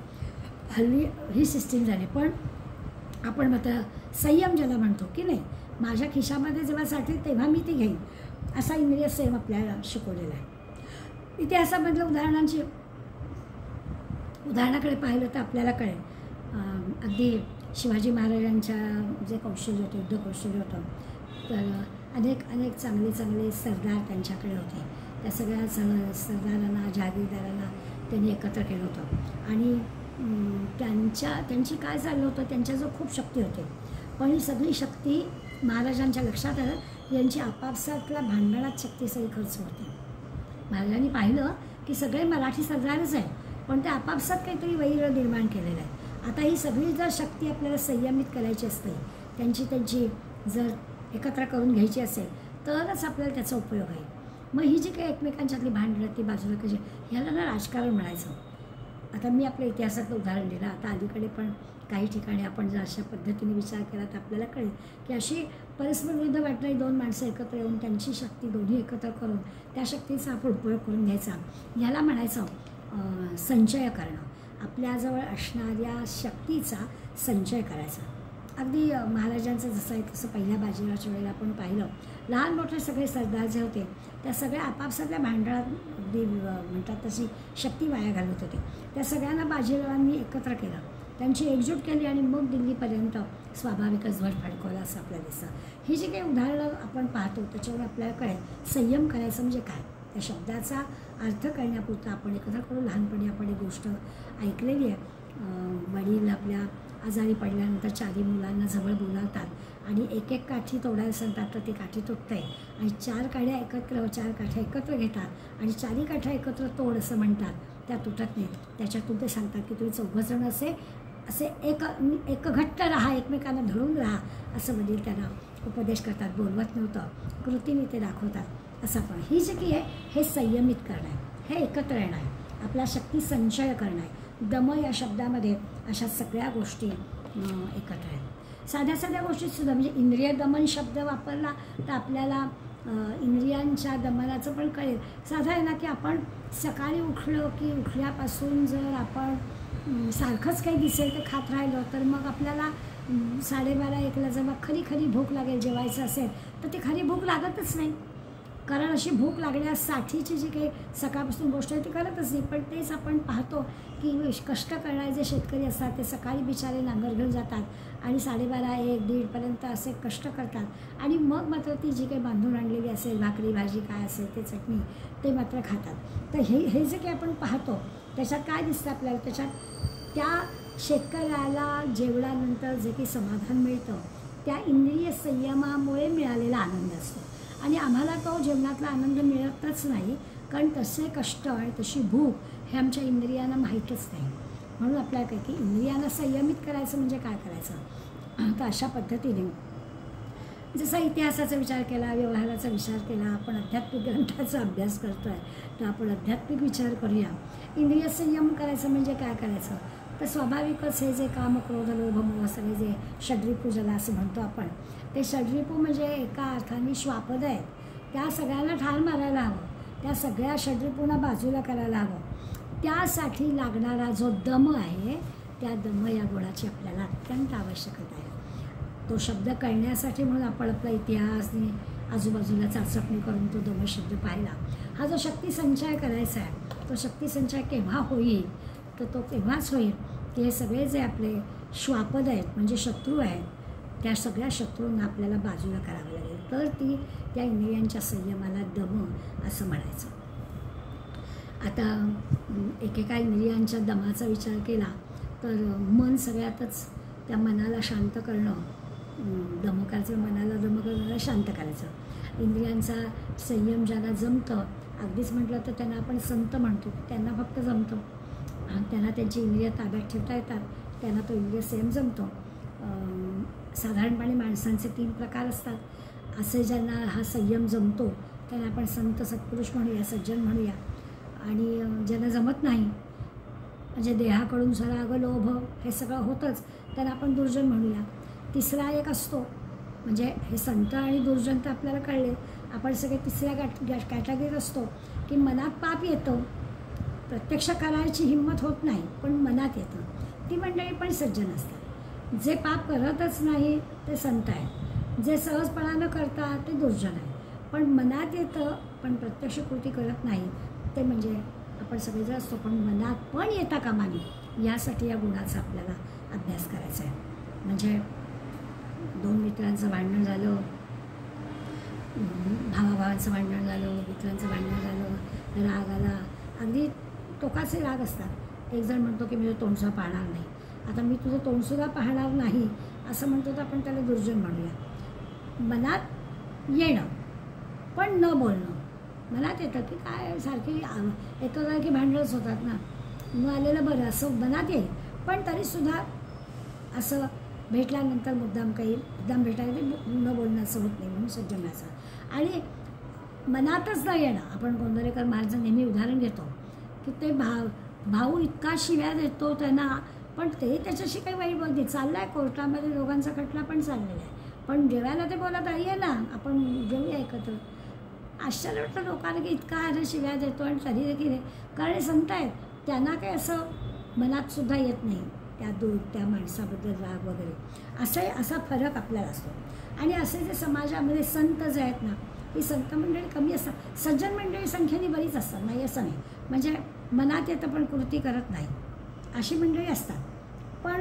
हल्ली ही सिस्टीम झाली. पण आपण मात्र संयम ज्याला म्हणतो की नाही, माझ्या खिशामध्ये जेव्हा साठेल तेव्हा मी ती घेईन, असा इंद्रिय संयम आपल्याला शिकवलेला आहे. इतिहासामधल्या उदाहरणाकडे पाहिलं तर आपल्याला कळेल. अगदी शिवाजी महाराजांच्या जे कौशल्य होतं, युद्ध कौशल्य होतं, तर अनेक चांगले सरदार त्यांच्याकडे होते. त्या सगळ्या सरदारांना, जहागीरदारांना त्यांनी एकत्र केलं होतं आणि त्यांची काय चाललं होतं, त्यांच्याजवळ खूप शक्ती होते. पण ही सगळी शक्ती महाराजांच्या लक्षात आलं यांची आपापसातल्या भांडणात शक्ती सगळी खर्च होते. महाराजांनी पाहिलं की सगळे मराठी सरदारच आहे, पण ते आपापसात काहीतरी वैर निर्माण केलेलं आहे. आता ही सगळी जर शक्ती आपल्याला संयमित करायची असते, त्यांची जर एकत्र करून घ्यायची असेल तरच आपल्याला त्याचा उपयोग आहे. मग ही जी काही एकमेकांच्यातली भांडणं ती बाजूला कशी, ह्याला ना राजकारण म्हणायचं. आता मी आपल्या इतिहासातलं उदाहरण दिलं. आता अलीकडे पण काही ठिकाणी आपण जर अशा पद्धतीने विचार केला तर आपल्याला कळेल की अशी परस्पर विरुद्ध वाटणारी दोन माणसं एकत्र येऊन त्यांची शक्ती दोन्ही एकत्र करून त्या शक्तीचा आपण उपयोग करून घ्यायचा, ह्याला म्हणायचं संचय करणं. आपल्याजवळ असणाऱ्या शक्तीचा संचय करायचा. अगदी महाराजांचं जसं आहे तसं पहिल्या बाजीरावाच्या वेळेला आपण पाहिलं, लहान मोठे सगळे सरदार जे होते त्या सगळ्या आपापसातल्या भांडणात अगदी म्हणतात तशी शक्ती वाया घालत होते. त्या सगळ्यांना बाजीरावांनी एकत्र केलं, त्यांची एकजूट केली आणि मग दिल्लीपर्यंत स्वाभाविकच ध्वज फडकवला असं आपल्याला दिसतं. ही जी काही उदाहरणं आपण पाहतो त्याच्यावर आपल्याला कळेल संयम करायचं म्हणजे काय. त्या शब्दाचा अर्थ करण्यापुरता आपण एकत्र करू. लहानपणी आपण एक गोष्ट ऐकलेली आहे. वडील आपल्या आजारी पडल्यानंतर चारी मुलांना जवळ बोलावतात आणि एक काठी तोडायला सांगतात, तर ती काठी तुटते आणि चार काठ्या एकत्र घेतात आणि चारी काठ्या एकत्र तोड असं म्हणतात, त्या तुटत नाहीत. त्याच्यातून ते सांगतात की तुम्ही चौघजण असे एक घट्ट राहा, एकमेकांना धरून राहा, असं वडील त्यांना उपदेश करतात. बोलवत नव्हतं, कृतीने ते दाखवतात. असं पण ही जी काही आहे हे संयमित करणं आहे, हे एकत्र येणं आहे, आपला शक्ती संचय करणं आहे. दम या शब्दामध्ये अशा सगळ्या गोष्टी एकत्र आहेत. साध्या गोष्टीतसुद्धा म्हणजे इंद्रिय दमन शब्द वापरला तर आपल्याला इंद्रियांच्या दमनाचं पण कळेल. साधा आहे ना की आपण सकाळी उठलो की उठल्यापासून जर आपण सारखंच काही दिसेल ते खात राहिलो तर मग आपल्याला 12:30-1ला जेव्हा खरी भूक लागेल, जेवायचं असेल तर ती खरी भूक लागतच नाही. कारण अशी भूक लागण्यासाठीची जी काही सकाळपासून गोष्ट आहे ती करतच नाही. पण तेच आपण पाहतो की कष्ट करणारे जे शेतकरी असतात ते सकाळी बिचारे नांगर घेऊन जातात आणि 12:30-1-1:30पर्यंत असे कष्ट करतात आणि मग मात्र ती जी काही बांधून आणलेली असेल भाकरी भाजी काय असेल ते चटणी ते मात्र खातात. तर हे जे काही आपण पाहतो त्याच्यात काय दिसतं आपल्याला, त्याच्यात त्या शेतकऱ्याला जेवणानंतर जे काही समाधान मिळतं त्या इंद्रिय संयमामुळे मिळालेला आनंद असतो. आणि आम्हाला तो जेवणातला आनंद मिळतच नाही, कारण तसे कष्ट आणि तशी भूक हे आमच्या इंद्रियांना माहीतच नाही. म्हणून आपल्याला काय की इंद्रियांना संयमित करायचं म्हणजे काय करायचं. तर अशा पद्धतीने जसा इतिहासाचा विचार केला, व्यवहाराचा विचार केला, आपण आध्यात्मिक ग्रंथाचा अभ्यास करतो आहे तर आपण आध्यात्मिक विचार करूया. इंद्रिय संयम करायचं म्हणजे काय करायचं, तर स्वाभाविकच हे जे काम, क्रोध, लोभ, मोह सगळे जे षड्रिपू ज्याला असं म्हणतो आपण, ते षड्रिपू म्हणजे एका अर्थाने श्वापद आहेत. त्या सगळ्यांना ठार मारायला हवं, त्या सगळ्या षड्रिपूंना बाजूला करायला हवं. त्यासाठी लागणारा जो दम आहे त्या दम या गुणाची आपल्याला अत्यंत आवश्यकता आहे. तो शब्द कळण्यासाठी म्हणून आपण आपला इतिहासने आजूबाजूला चाचपणी करून तो दम शब्द पाहिला. हा जो शक्ती संचय करायचा आहे तो शक्ती संचय केव्हा होईल, तर तो तेव्हाच होईल की हे सगळे जे आपले श्वापद आहेत म्हणजे शत्रू आहेत त्या सगळ्या शत्रूंना आपल्याला बाजूला करावं लागेल, तर त्या इंद्रियांच्या संयमाला दम असं म्हणायचं. आता एकेका इंद्रियांच्या दमाचा विचार केला तर मन सगळ्यातच त्या मनाला शांत करणं, दम करायचं, मनाला शांत करायचं. इंद्रियांचा संयम ज्यांना जमतं, अगदीच म्हटलं तर त्यांना आपण संत म्हणतो, त्यांना फक्त जमतं, त्यांना त्यांची इंद्रिय ताब्यात ठेवता येतात, त्यांना तो इंद्रिय संयम जमतो. साधारणपणे माणसांचे 3 प्रकार असतात. असे ज्यांना हा संयम जमतो त्यांना आपण संत, सत्पुरुष म्हणूया, सज्जन म्हणूया. आणि ज्यांना जमत नाही, म्हणजे देहाकडून राग, लोभ हे सगळं होतंच, त्यांना आपण दुर्जन म्हणूया. तिसरा एक असतो, म्हणजे हे संत आणि दुर्जन तर आपल्याला कळले, आपण सगळे तिसऱ्या कॅटेगरीत असतो की मनात पाप येतं, प्रत्यक्ष करायची हिंमत होत नाही, पण मनात येतं. ती मंडळी पण सज्जन असतात. जे पाप करतच नाही ते संत आहे, जे सहजपणानं करतात ते दुर्जन आहे. पण मनात येतं पण प्रत्यक्ष कृती करत नाही ते म्हणजे आपण सगळेजण असतो, पण मनात पण येता कामा नये, यासाठी या गुणाचा आपल्याला अभ्यास करायचा आहे. म्हणजे 2 मित्रांचं भांडण झालं, भावाभावांचं भांडण झालं, मित्रांचं भांडण झालं, राग आला, अगदी टोकाचे राग असतात. एक जण म्हणतो की मी तुझं तोंडसुद्धा पाहणार नाही. आता मी तुझं तोंडसुद्धा पाहणार नाही असं म्हणतो तर आपण त्याला दुर्जन म्हणूया. मनात येणं पण न बोलणं. मनात येतं की काय सारखी येतं की भांडणच होतात ना, न आलेलं बरं असं मनात येईल, पण तरीसुद्धा असं भेटल्यानंतर मुद्दाम भेटायला न बोलणं असं होत नाही, म्हणून सज्जनाचं. आणि मनातच न येणं, आपण गोंदवलेकर महाराजांचं नेहमी उदाहरण घेतो की ते भाऊ इतका शिव्या देतो त्यांना, पण ते त्याच्याशी काही वाईट बोलते, चाललं आहे कोर्टामध्ये दोघांचा खटला पण चाललेला आहे, पण जेवायला ते बोलत आहे ना आपण जेवूया एकत्र. आश्चर्य वाटतं लोकांना की इतका शिव्या देतो आणि तरी देखील, कारण संत आहेत त्यांना काही असं मनातसुद्धा येत नाही त्या माणसाबद्दल राग वगैरे. असा फरक आपल्याला असतो. आणि असे जे समाजामध्ये संत जे आहेत ना, ही संत मंडळी कमी असतात, सज्जन मंडळी संख्येने बरीच असतात, नाही असं नाही, म्हणजे मनात येतं पण कृती करत नाही अशी मंडळी असतात. पण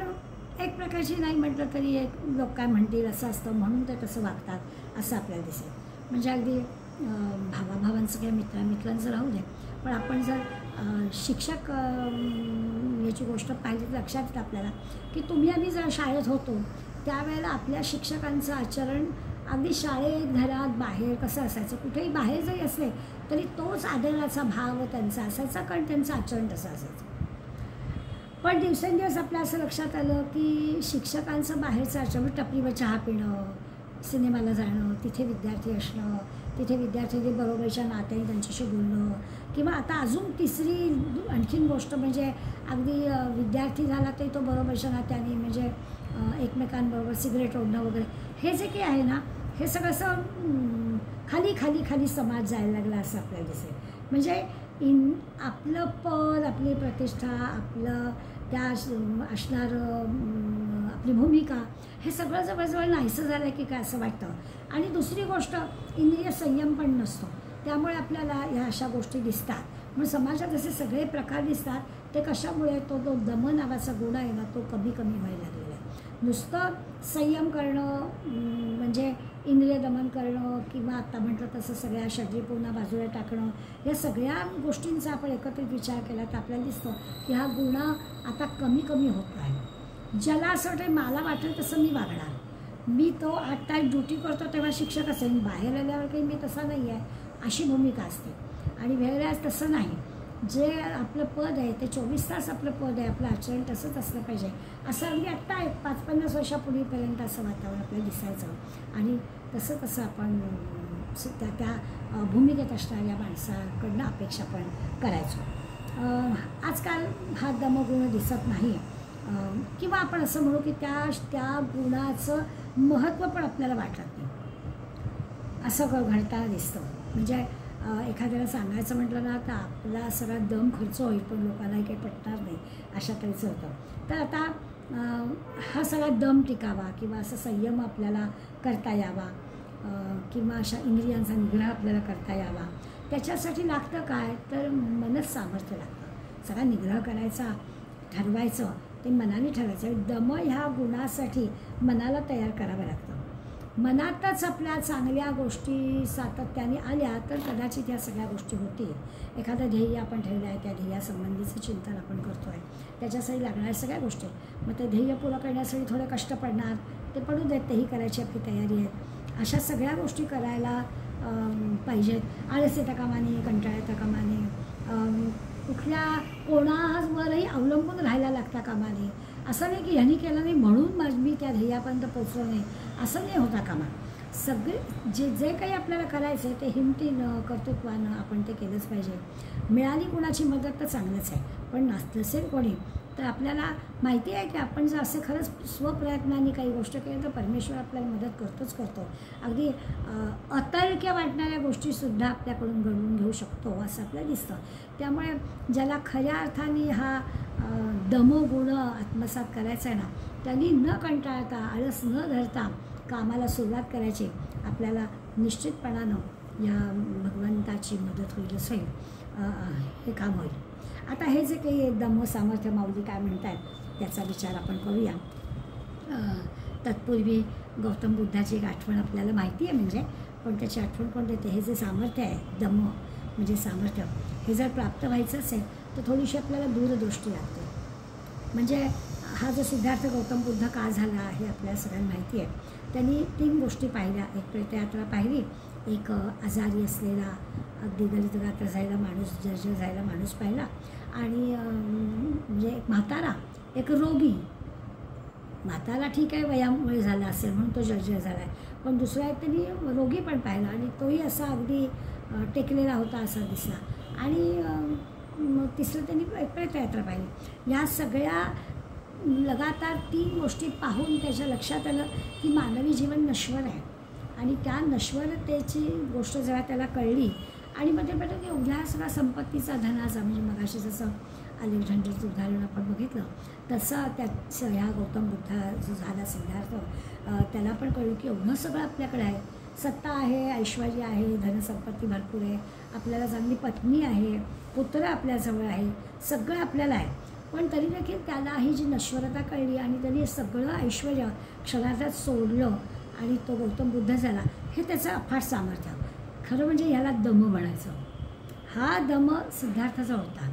एक प्रकारची नाही म्हटलं तरी एक लोक काय म्हणतील असं असतं म्हणून ते तसं वागतात असं आपल्याला दिसेल. म्हणजे अगदी भावाभावांचं किंवा मित्रांचं राहू दे, पण आपण जर शिक्षक याची गोष्ट पाहिली तर लक्षात येतं आपल्याला की आम्ही जर शाळेत होतो त्यावेळेला आपल्या शिक्षकांचं आचरण अगदी शाळेत, घरात, बाहेर कसं असायचं, कुठेही बाहेर जरी असले तरी तोच आदराचा भाव त्यांचा असायचा, कारण त्यांचं आचरण तसं असायचं. पण दिवसेंदिवस आपल्या असं लक्षात आलं की शिक्षकांचं बाहेरचं आचरण, टपरीवर चहा पिणं, सिनेमाला जाणं, तिथे विद्यार्थी असणं, तिथे विद्यार्थी बरोबरच्या नात्याने त्यांच्याशी बोलणं, किंवा आता अजून तिसरी आणखीन गोष्ट म्हणजे अगदी विद्यार्थी झाला तरी तो बरोबरच्या नात्याने म्हणजे एकमेकांबरोबर सिगरेट ओढणं वगैरे, हे जे काही आहे ना हे सगळं असं खाली समाज जायला लागला असं आपल्याला दिसेल. म्हणजे आपलं पद, आपली प्रतिष्ठा, आपलं त्या असणारं आपली भूमिका हे सगळं जवळजवळ नाहीसं झालं की काय असं वाटतं. आणि दुसरी गोष्ट, इंद्रिय संयम पण नसतो, त्यामुळे आपल्याला ह्या अशा गोष्टी दिसतात. म्हणून समाजात असे सगळे प्रकार दिसतात. ते कशामुळे तो दम नावाचा गुण आहे ना तो कमी व्हायला लागलेला आहे. नुसतं संयम करणं म्हणजे इंद्रिय दमन करणं किंवा आता म्हटलं तसं सगळ्या षड्रिपूंना बाजूला टाकणं, या सगळ्या गोष्टींचा आपण एकत्रित विचार केला तर आपल्याला दिसतं की हा गुण आता कमी होत आहे. ज्याला असं वाटतं मला वाटेल तसं मी वागणार, मी तो 8 तास ड्युटी करतो तेव्हा शिक्षक असेल, बाहेर आल्यावर काही मी तसा नाही आहे अशी भूमिका असते. आणि वेळेस तसं नाही, जे आपलं पद आहे ते 24 तास आपलं पद आहे, आपलं आचरण तसंच असलं पाहिजे असं अगदी आत्ता 5-50 वर्षापूर्वीपर्यंत असं वातावरण आपल्याला दिसायचं. आणि तसं आपण त्या भूमिकेत असणाऱ्या माणसाकडनं अपेक्षा पण करायचो. आजकाल हा दमगुण दिसत नाही, किंवा आपण असं म्हणू की त्या गुणाचं महत्त्व पण आपल्याला वाटत नाही असं घडताना दिसतं. म्हणजे एखाद्याला सांगायचं म्हटलं ना तर आपला सगळा दम खर्च होईल पण लोकांनाही काही पटणार नाही अशा तऱ्हेचं होतं. तर आता हा सगळा दम टिकावा किंवा असा संयम आपल्याला करता यावा किंवा अशा इंद्रियांचा निग्रह आपल्याला करता यावा, त्याच्यासाठी लागतं काय तर मनच सामर्थ्य लागतं. सगळा निग्रह करायचा ठरवायचं ते मनाने ठरवायचं. दम ह्या गुणासाठी मनाला तयार करावं लागतं. मनातच आपल्या चांगल्या गोष्टी सातत्याने आल्या तर कदाचित ह्या सगळ्या गोष्टी होतील. एखादं ध्येय आपण ठेवलं आहे, त्या ध्येयासंबंधीचं चिंतन आपण करतो आहे, त्याच्यासाठी लागणाऱ्या सगळ्या गोष्टी, मग ते ध्येय पूर्ण करण्यासाठी थोडे कष्ट पडणार, ते पडू देत, तेही करायची आपली तयारी आहे. अशा सगळ्या गोष्टी करायला पाहिजेत. आळस येता कामा नये, कंटाळा येता कामा नये, कुठल्या कोणावरही अवलंबून राहायला लागता कामा नये. असं नाही की ह्यांनी केलं नाही म्हणून मी त्या ध्येयापर्यंत पोचलो नाही, असं नाही होता कामा. सगळे जे काही आपल्याला करायचं आहे ते हिमतीनं, कर्तृत्वानं आपण ते केलंच पाहिजे. मिळाली कोणाची मदत तर चांगलंच आहे, पण नसेल कोणी तर आपल्याला माहिती आहे की आपण जर असे खरंच स्वप्रयत्नाने काही गोष्ट केली तर परमेश्वर आपल्याला मदत करतो. अगदी अतर्क्य वाटणाऱ्या गोष्टीसुद्धा आपल्याकडून घडवून घेऊ शकतो असं आपल्याला दिसतं. त्यामुळे ज्याला खऱ्या अर्थाने हा दमगुण आत्मसात करायचा आहे ना, त्यांनी न कंटाळता, आळस न धरता कामाला सुरुवात करायची. आपल्याला निश्चितपणानं या भगवंताची मदत होईलच होईल, हे काम होईल. आता हे जे काही दम सामर्थ्य माऊली काय म्हणतात त्याचा विचार आपण करूया. तत्पूर्वी गौतम बुद्धाची एक आठवण आपल्याला माहिती आहे म्हणजे, पण त्याची आठवण कोण देते? हे जे सामर्थ्य आहे, दम म्हणजे सामर्थ्य, हे जर प्राप्त व्हायचं असेल तर थोडीशी आपल्याला दूरदृष्टी लागते. म्हणजे हा जो सिद्धार्थ गौतम बुद्ध का झाला हे आपल्याला सगळ्यांना माहिती आहे. त्यांनी 3 गोष्टी पाहिल्या. एक प्रेतयात्रा पाहिली, एक आजारी असलेला, अगदी दलितगात्र झालेला माणूस, जर्जर झालेला माणूस पाहिला, आणि म्हणजे एक म्हातारा, एक रोगी. म्हातारा ठीक आहे, वयामुळे झाला असेल म्हणून तो जर्जर झाला आहे, पण दुसरा एक त्यांनी रोगी पण पाहिला आणि तोही असा अगदी टेकलेला होता असा दिसला. आणि तिसरं त्यांनी प्रेतयात्रा पाहिली. या सगळ्या लगातार 3 गोष्टी पाहून त्याच्या लक्षात आलं की मानवी जीवन नश्वर आहे, आणि त्या नश्वरतेची गोष्ट जेव्हा त्याला कळली आणि मग ते म्हटलं की एवढ्या सगळ्या संपत्तीचा, धनाचा, म्हणजे मगाशी जसं अलेक्झांडरचं उदाहरण आपण बघितलं तसं त्याच ह्या गौतम बुद्ध जो झाला सिद्धार्थ, त्याला पण कळलं की एवढं सगळं आपल्याकडे आहे, सत्ता आहे, ऐश्वर्य आहे, धनसंपत्ती भरपूर आहे, आपल्याला चांगली पत्नी आहे, पुत्र आपल्याजवळ आहे, सगळं आपल्याला आहे. पण तरी देखील त्याला ही जी नश्वरता कळली आणि त्यांनी सगळं ऐश्वर्य क्षणार्धात सोडलं आणि तो गौतम बुद्ध झाला. हे त्याचं अफाट सामर्थ्य. खरं म्हणजे ह्याला दम म्हणायचं. हा दम सिद्धार्थाचा होता.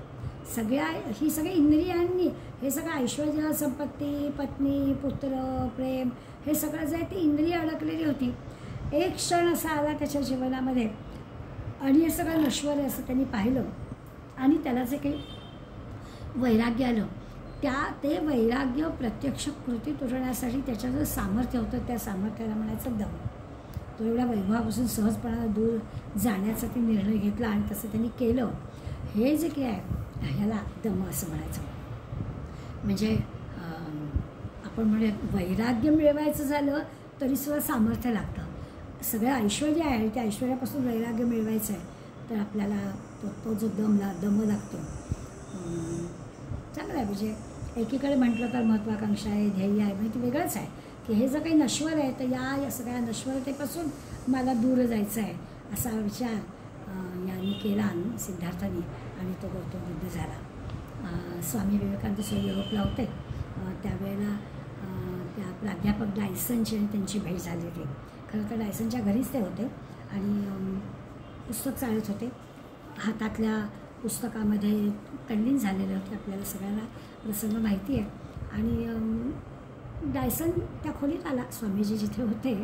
ही सगळी इंद्रियांनी, हे सगळं ऐश्वर्य, संपत्ती, पत्नी, पुत्र, प्रेम, हे सगळं जे आहे ती इंद्रिय अडकलेली होती. एक क्षण असा आला त्याच्या जीवनामध्ये आणि हे सगळं नश्वर आहे असं त्यांनी पाहिलं आणि त्याला जे काही वैराग्य आलं, ते वैराग्य प्रत्यक्ष कृतीत उतरण्यासाठी त्याचं जे सामर्थ्य होतं त्या सामर्थ्याला म्हणायचं दम. तो एवढ्या वैभवापासून सहजपणानं दूर जाण्याचा ते निर्णय घेतला आणि तसं त्यांनी केलं. हे जे काही आहे ह्याला दम असं म्हणायचं. म्हणजे आपण म्हणूया वैराग्य मिळवायचं झालं तरीसुद्धा सामर्थ्य लागतं. सगळं ऐश्वर्य आहे, त्या ऐश्वर्यापासून वैराग्य मिळवायचं आहे तर आपल्याला तो जो दम लागतो. चांगलं आहे. म्हणजे एकीकडे म्हटलं तर महत्त्वाकांक्षा आहे, ध्येय आहे, म्हणजे ते वेगळंच आहे की हे जर काही नश्वर आहे तर या सगळ्या नश्वरतेपासून मला दूर जायचं आहे असा विचार यांनी केला सिद्धार्थाने आणि तो गौतम बुद्ध झाला. स्वामी विवेकानंद सर युरोपला होते, त्यावेळेला त्या प्राध्यापक डायसनची आणि त्यांची भेट झाली होती. खरं तर डायसनच्या घरीच ते होते आणि पुस्तक चालत होते. हातातल्या पुस्तकामध्ये तल्लीन झालेले होते. आपल्याला सगळ्यांना प्रसंग माहिती आहे. आणि डायसन त्या खोलीत आला. स्वामीजी जिथे होते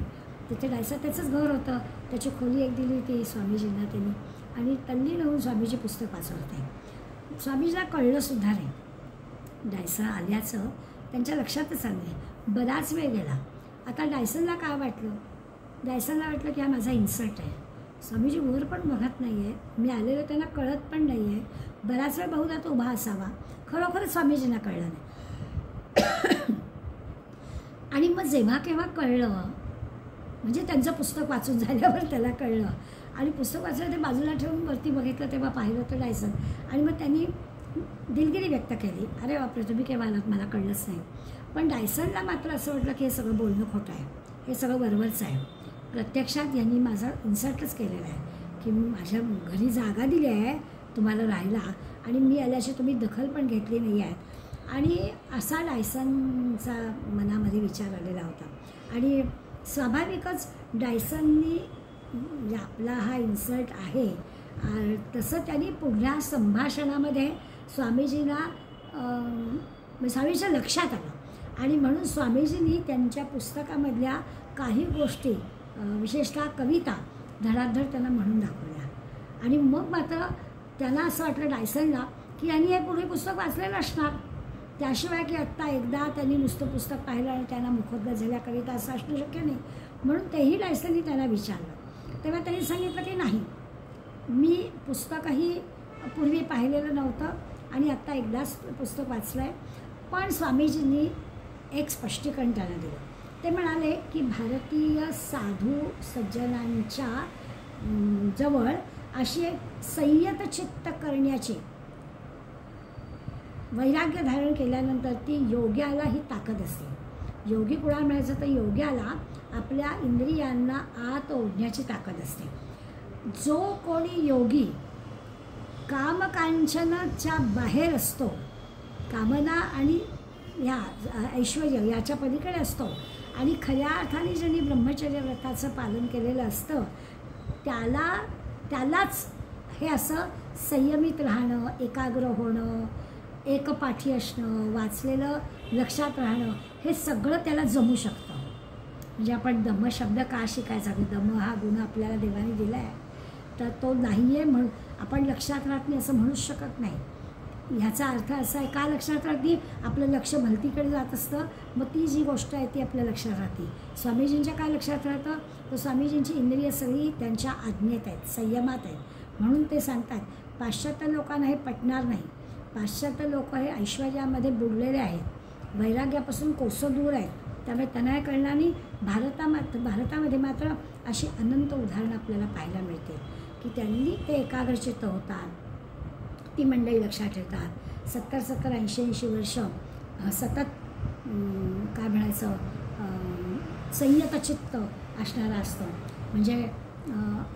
तिथे डायसन, त्याचंच घर होतं, त्याची खोली एक दिली होती स्वामीजींना त्यांनी, आणि तल्लीन होऊन स्वामीजी पुस्तक वाचत होते. स्वामीजीला कळलंसुद्धा नाही डायसन आल्याचं, त्यांच्या लक्षातच आलं नाही. बराच वेळ गेला. आता डायसनला काय वाटलं? डायसनला वाटलं की हा माझा इन्सल्ट आहे. स्वामीजी वर पण बघत नाही आहे, मी आलेलं त्यांना कळत पण नाही आहे. बराच वेळ बहुधा तो उभा असावा. खरोखरच स्वामीजींना कळलं नाही. आणि मग जेव्हा केव्हा कळलं, म्हणजे त्यांचं पुस्तक वाचून झाल्यावर त्याला कळलं आणि पुस्तक वाचलं ते बाजूला ठेवून वरती बघितलं तेव्हा पाहिलं होतं डायसन. आणि मग त्यांनी दिलगिरी व्यक्त केली, अरे बापरे तुम्ही केव्हा आलात, मला कळलंच नाही. पण डायसनला मात्र असं वाटलं की हे सगळं बोलणं खोटं आहे, हे सगळं बरोबरच आहे. प्रत्यक्षात यांनी माझा इन्सल्टच केलेला आहे की माझ्या घरी जागा दिली आहे तुम्हाला राहायला आणि मी आल्याशी तुम्ही दखल पण घेतली नाही आहे. आणि असा डायसनचा मनामध्ये विचार आलेला होता. आणि स्वाभाविकच डायसननी म्हणजे आपला हा इन्सल्ट आहे तसं त्यांनी पुढल्या संभाषणामध्ये स्वामीजींना स्वामीजीच्या लक्षात आलं आणि म्हणून स्वामीजींनी त्यांच्या पुस्तकामधल्या काही गोष्टी विशेषतः कविता धडाधड त्यांना म्हणून दाखवल्या. आणि मग मात्र त्यांना असं वाटलं डायसनला की यांनी हे पुढे पुस्तक वाचलेलं असणार, त्याशिवाय की आत्ता एकदा त्यांनी नुसतं पुस्तक पाहिलं आणि त्यांना मुखोद्गत झाल्या कविता असं असणं शक्य नाही. म्हणून तेही डायसननी त्यांना विचारलं. तेव्हा त्यांनी सांगितलं की नाही, मी पुस्तकही पूर्वी पाहिलेलं नव्हतं आणि आत्ता एकदाच पुस्तक वाचलं आहे. पण स्वामीजींनी एक स्पष्टीकरण त्यांना दिलं. ते म्हणाले की भारतीय साधू सज्जनांच्या जवळ अशी एक संयत चित्त करण्याची, वैराग्य धारण केल्यानंतर ती योग्याला ही ताकद असते. योगी कुणाला म्हणायचं तर योग्याला आपल्या इंद्रियांना आत ओढण्याची ताकद असते. जो कोणी योगी कामकांचनाच्या बाहेर असतो, कामना आणि ह्या ऐश्वर्य याच्या पलीकडे असतो आणि खऱ्या अर्थाने ज्यांनी ब्रह्मचर्य व्रताचं पालन केलेलं असतं त्यालाच हे असं संयमित राहणं, एकाग्र होणं, एकपाठी असणं, वाचलेलं लक्षात राहणं, हे सगळं त्याला जमू शकतं. म्हणजे आपण दम शब्द का शिकायचा, दम हा गुण आपल्याला देवाने दिला आहे तर तो नाही आहे म्हणून आपण लक्षात राहत नाही असं म्हणूच शकत नाही. ह्याचा अर्थ असा आहे, का लक्षात राहत नाही, आपलं लक्ष भलतीकडे जात असतं, मग ती जी गोष्ट आहे ती आपल्या लक्षात राहते. स्वामीजींच्या काय लक्षात राहतं, तर स्वामीजींची इंद्रिय सगळी त्यांच्या आज्ञेत आहेत, संयमात आहेत. म्हणून ते सांगतात पाश्चात्य लोकांना हे पटणार नाही. पाश्चात्य लोक हे ऐश्वर्यामध्ये बुडलेले आहेत, वैराग्यापासून कोसं दूर आहेत, त्यामुळे त्यांना हे कळणार नाही. भारतामध्ये मात्र अशी अनंत उदाहरणं आपल्याला पाहायला मिळते की त्यांनी ते एकाग्रचित्त होतात, ती मंडळी लक्षात ठेवतात. 70-80 वर्ष सतत काय म्हणायचं संयत चित्त असणारा असतं. म्हणजे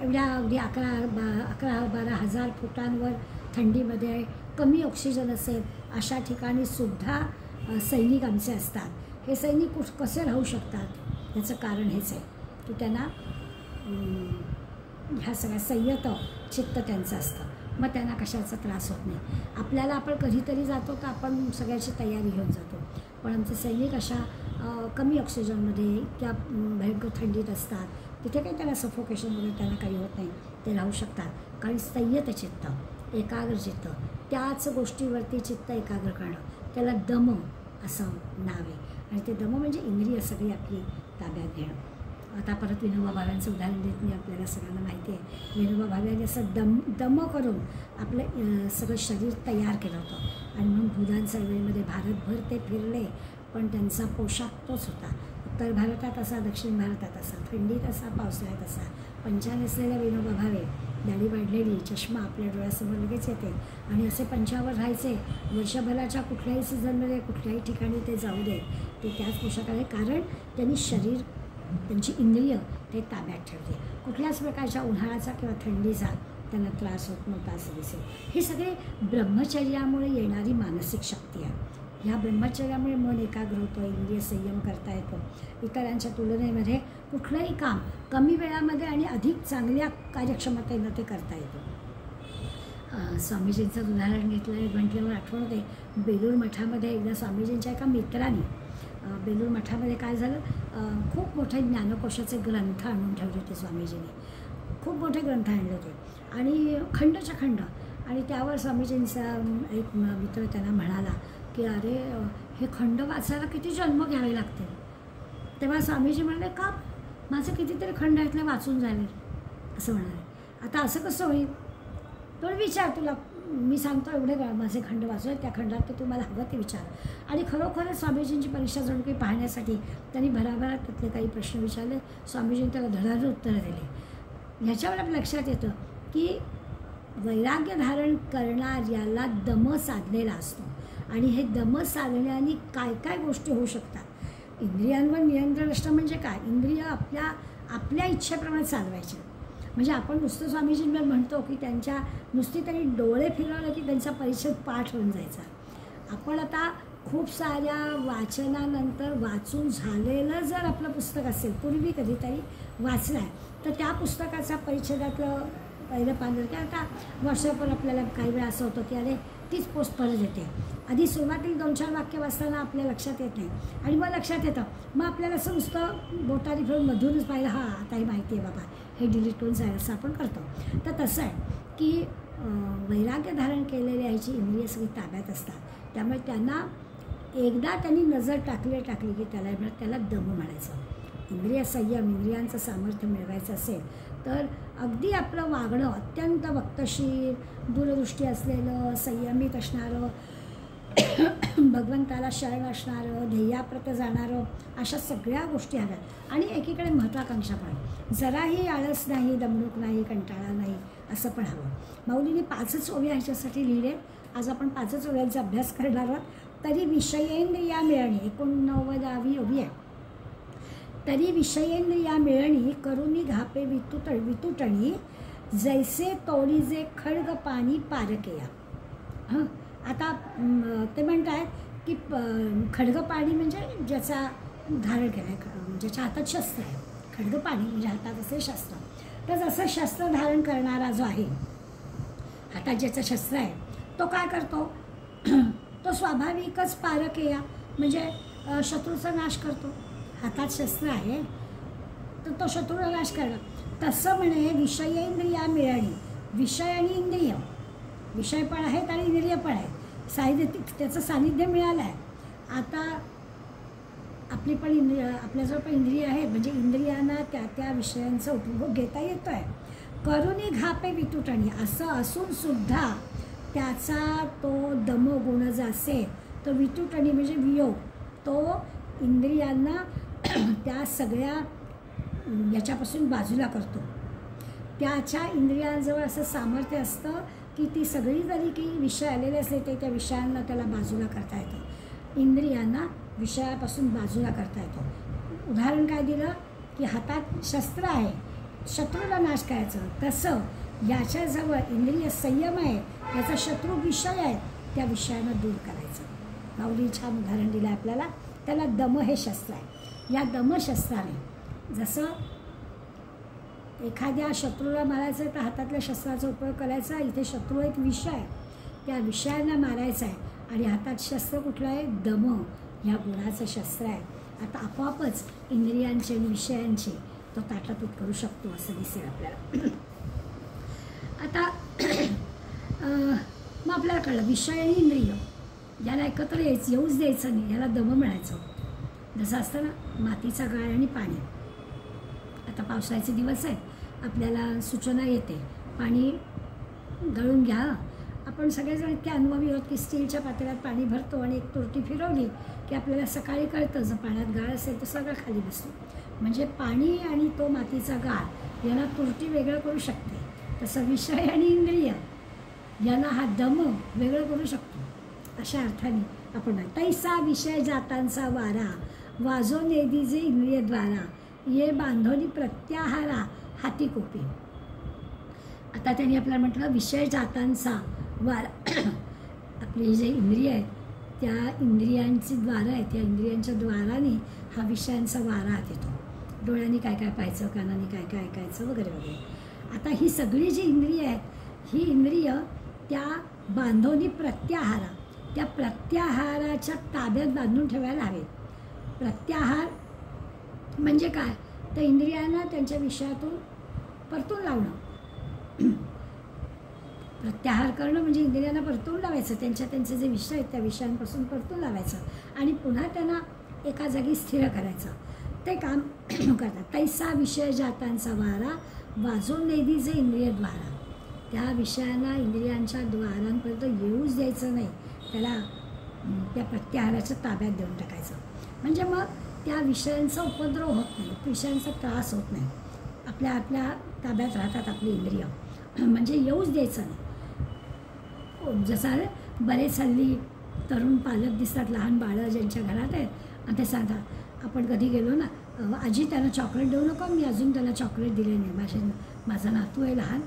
एवढ्या अगदी 11-12 हजार फुटांवर थंडीमध्ये कमी ऑक्सिजन असेल अशा ठिकाणी सुद्धा सैनिक आमचे असतात. हे सैनिक कसे राहू शकतात याचं कारण हेच आहे की त्यांना ह्या सगळ्या संयत चित्त त्यांचं असतं, मग त्यांना कशाचा त्रास होत नाही. आपल्याला आपण कधीतरी जातो तर आपण सगळ्याची तयारी घेऊन जातो, पण आमचे सैनिक अशा कमी ऑक्सिजनमध्ये इतक्या भयंकर थंडीत असतात, तिथे काही त्याला सफोकेशन वगैरे त्यांना काही होत नाही, ते राहू शकतात. कारण संयत चित्त, एकाग्र चित्त, त्याच गोष्टीवरती चित्त एकाग्र करणं, त्याला दम असं नाव आहे. आणि ते दम म्हणजे इंद्रिय सगळी आपली ताब्यात घेणं. आता परत विनोबा भाव्यांचं उदाहरण देत मी, आपल्याला सगळ्यांना माहिती आहे विनोबा भाव्यांनी असं दम करून आपलं सगळं शरीर तयार केलं होतं आणि म्हणून भूदान चळवळीमध्ये भारतभर ते फिरले, पण त्यांचा पोशाख तोच होता. उत्तर भारतात असा, दक्षिण भारतात असा, थंडीत असा, पावसाळ्यात असा. पंचा नसलेल्या विनोबा भावे, दाढी वाढलेली, चष्मा आपल्या डोळ्यासमोर लगेच येते आणि असे पंचावर राहायचे. वर्षभराच्या कुठल्याही सीझनमध्ये कुठल्याही ठिकाणी ते जाऊ दे, ते त्याच पोशाखाने, कारण त्यांनी शरीर, त्यांची इंद्रिय ते ताब्यात ठेवते. कुठल्याच प्रकारच्या उन्हाळ्याचा किंवा थंडीचा त्यांना त्रास होत नव्हता असं दिसेल. हे सगळे ब्रह्मचर्यामुळे येणारी मानसिक शक्ती आहे. ह्या ब्रह्मचर्यामुळे मन एकाग्र होतं, इंद्रिय संयम करता येतो. इतरांच्या तुलनेमध्ये कुठलंही काम कमी वेळामध्ये आणि अधिक चांगल्या कार्यक्षमतेनं ते करता येतं. स्वामीजींचं उदाहरण घेतलं म्हटल्यावर आठवण होते, बेलूर मठामध्ये एकदा स्वामीजींच्या एका मित्राने, बेलूर मठामध्ये काय झालं, खूप मोठे ज्ञानकोशाचे ग्रंथ आणून ठेवले होते स्वामीजींनी. खूप मोठे ग्रंथ आणले होते आणि खंडच्या खंड. आणि त्यावर स्वामीजींचा एक मित्र त्यांना म्हणाला की अरे हे खंड वाचायला किती जन्म घ्यावे लागते. तेव्हा स्वामीजी म्हणाले, का, माझे कितीतरी खंड आहेत वाचून झाले असं म्हणाले. आता असं कसं होईल, तो विचार, तुला मी सांगतो एवढे माझे खंड वाचू आहेत, त्या खंडात तर तुम्हाला हवं ते विचार. आणि खरोखरच स्वामीजींची परीक्षा जणू काही पाहण्यासाठी त्यांनी भराभरात त्यातले काही प्रश्न विचारले. स्वामीजींनी त्याला धडाधड उत्तरं दिली. ह्याच्यावर आपल्या लक्षात येतं की वैराग्य धारण करणाऱ्याला दम साधलेला असतो आणि हे दम साधण्याने काय काय गोष्टी होऊ शकतात. इंद्रियांवर नियंत्रण असणं म्हणजे काय, इंद्रिय आपल्या इच्छेप्रमाणे चालवायचे. म्हणजे आपण नुसतं स्वामीजींवर म्हणतो की त्यांच्या नुसती त्यांनी डोळे फिरवलं की त्यांचा परिच्छेद पाठ होऊन जायचा. आपण आता खूप साऱ्या वाचनानंतर वाचून झालेलं जर आपलं पुस्तक असेल, पूर्वी कधीतरी वाचलं आहे, तर त्या पुस्तकाचा परिच्छेदातलं पहिलं पान, की आता व्हॉट्सअपवर आपल्याला काही वेळा असं होतं की अरे तीच पोस्ट परत येते. आधी सुरुवातीला 2-4 वाक्य वाचताना आपल्या लक्षात येत नाही आणि मग लक्षात येतं. मग आपल्याला असं नुसतं बोटाने फिरून मधूनच पाहिलं, हां आता ही माहिती आहे बाबा, हे डिलीट करून जाईल असं आपण करतो. तर तसं आहे की वैराग्य धारण केलेल्या ह्याची इंद्रिय सगळी ताब्यात असतात. त्यामुळे त्यांना एकदा त्यांनी नजर टाकली की त्याला दम म्हणायचं. इंद्रिय संयम, इंद्रियांचं सामर्थ्य मिळवायचं असेल तर अगदी आपलं वागणं अत्यंत वक्तशीर, दूरदृष्टी असलेलं, संयमित असणारं, भगवंताला शरण असणारं, ध्येयाप्रत जाणारं, अशा सगळ्या गोष्टी हव्यात. आणि एकीकडे महत्त्वाकांक्षा पण, जराही आळस नाही, दमणूक नाही, कंटाळा नाही, असं पण हवं. माऊलीने 5च ओव्या ह्याच्यासाठी लिहिले. आज आपण 5च ओव्यांचा अभ्यास करणार आहोत. तरी विषयेंद्रिया मिळणी, 89वी ओवी आहे. तरी विषयेंद्रिया मिळणी करुनी घापे वितुटणी, जैसे तोडीजे खड्ग पाणी पारकेया. हां, आता ते म्हणत आहेत की खड्ग पाणी म्हणजे ज्याचा धारण केलं आहे, ज्याच्या हातात शस्त्र आहे. खड्ग पाणी म्हणजे हातात असे शस्त्र. तर जसं शस्त्र धारण करणारा जो आहे, हातात ज्याचं शस्त्र आहे, तो काय करतो? तो स्वाभाविकच पारकेया म्हणजे शत्रूचा नाश करतो. हातात शस्त्र आहे तर तो शत्रूला नाश करणार. तसं म्हणे विषयेंद्रिया मिळणी, विषय आणि इंद्रिय, विषय पण आहेत आणि इंद्रिय पण आहेत. त्याचं सानिध्य मिळालं आहे. आता आपली पण आपल्याजवळ पण इंद्रिय आहेत, म्हणजे इंद्रियांना त्या विषयांचा उपभोग घेता येतो आहे. करुणी घापे वितुटणी, असं असून सुद्धा त्याचा तो दमगुण जो असेल, तो वितुटणी म्हणजे वियोग, तो इंद्रियांना त्या सगळ्या याच्यापासून बाजूला करतो. त्याच्या इंद्रियांजवळ असं सामर्थ्य असतं की ती सगळी जरी की विषय आलेले असले ते त्या विषयांना त्याला बाजूला करता येतं. इंद्रियांना विषयापासून बाजूला करता येतो. उदाहरण काय दिलं की हातात शस्त्र आहे, शत्रूला नाश करायचं. तसं याच्याजवळ इंद्रिय संयम आहे, याचा शत्रू विषय आहे, त्या विषयांना दूर करायचं. माऊली छान उदाहरण दिलं आपल्याला. त्याला दम हे शस्त्र आहे. या दमशस्त्राने जसं एखाद्या शत्रूला मारायचं तर हातातल्या शस्त्राचा उपयोग करायचा. इथे शत्रू एक विषय आहे, त्या विषयांना मारायचा आहे आणि हातात शस्त्र कुठलं आहे? दम ह्या गुणाचं शस्त्र आहे. आता आपोआपच इंद्रियांचे आणि विषयांचे तो ताटातूट करू शकतो असं दिसेल आपल्याला. आता मग आपल्याला कळलं विषय आणि इंद्रिय याला एकत्र येऊच द्यायचं नाही, याला दम मिळायचं. जसं असतं ना मातीचा गाळ आणि पाणी. आता पावसाळ्याचे दिवस आहेत, आपल्याला सूचना येते पाणी गळून घ्या. आपण सगळेजण इतके अनुभवी आहोत की स्टीलच्या पातेल्यात पाणी भरतो आणि एक तुरटी फिरवली की आपल्याला सकाळी कळतं जर पाण्यात गाळ असेल तर सगळं खाली बसतो. म्हणजे पाणी आणि तो मातीचा गाळ याला तुरटी वेगळं करू शकते. तसं विषय आणि इंद्रिय यांना हा दम वेगळं करू शकतो. अशा अर्थाने आपण तैसा विषय जातांचा वारा, वाजो नेदीजे इंद्रियद्वारा, ये बांधोनी प्रत्याहारा हाती कोपी. आता त्यांनी आपल्याला म्हटलं विषय जातांचा वारा. आपली जे इंद्रिय आहेत त्या इंद्रियांची द्वारं आहेत, त्या इंद्रियांच्या द्वाराने हा विषयांचा वारा हात येतो. डोळ्यांनी काय काय पाहायचं, कानाने काय काय ऐकायचं वगैरे वगैरे. आता ही सगळी जी इंद्रिय आहेत ही इंद्रिय त्या बांधोनी प्रत्याहारा, त्या प्रत्याहाराच्या ताब्यात बांधून ठेवायला हवेत. प्रत्याहार म्हणजे काय? त्या इंद्रियांना त्यांच्या विषयातून परतून लावणं. प्रत्याहार करणं म्हणजे इंद्रियांना परतून लावायचं, त्यांचे जे विषय आहेत त्या विषयांपासून परतून लावायचं आणि पुन्हा त्यांना एका जागी स्थिर करायचं. ते काम करतात. तैसा विषय जातांचा वारा, वाजून नेदीचे इंद्रियद्वारा. त्या विषयांना इंद्रियांच्या द्वारांपर्यंत येऊच द्यायचं नाही, त्याला त्या प्रत्याहाराच्या ताब्यात देऊन टाकायचं. म्हणजे मग त्या विषयांचा उपद्रव होत नाही, विषयांचा त्रास होत नाही, आपल्या ताब्यात राहतात आपली इंद्रिय. म्हणजे येऊच द्यायचं नाही. जसं बरेच हल्ली तरुण पालक दिसतात, लहान बाळं ज्यांच्या घरात आहेत आणि ते सांगतात आपण कधी गेलो ना, आजी त्यांना चॉकलेट देऊ नका, मी अजून त्याला चॉकलेट दिले नाही. माझा नातू आहे लहान,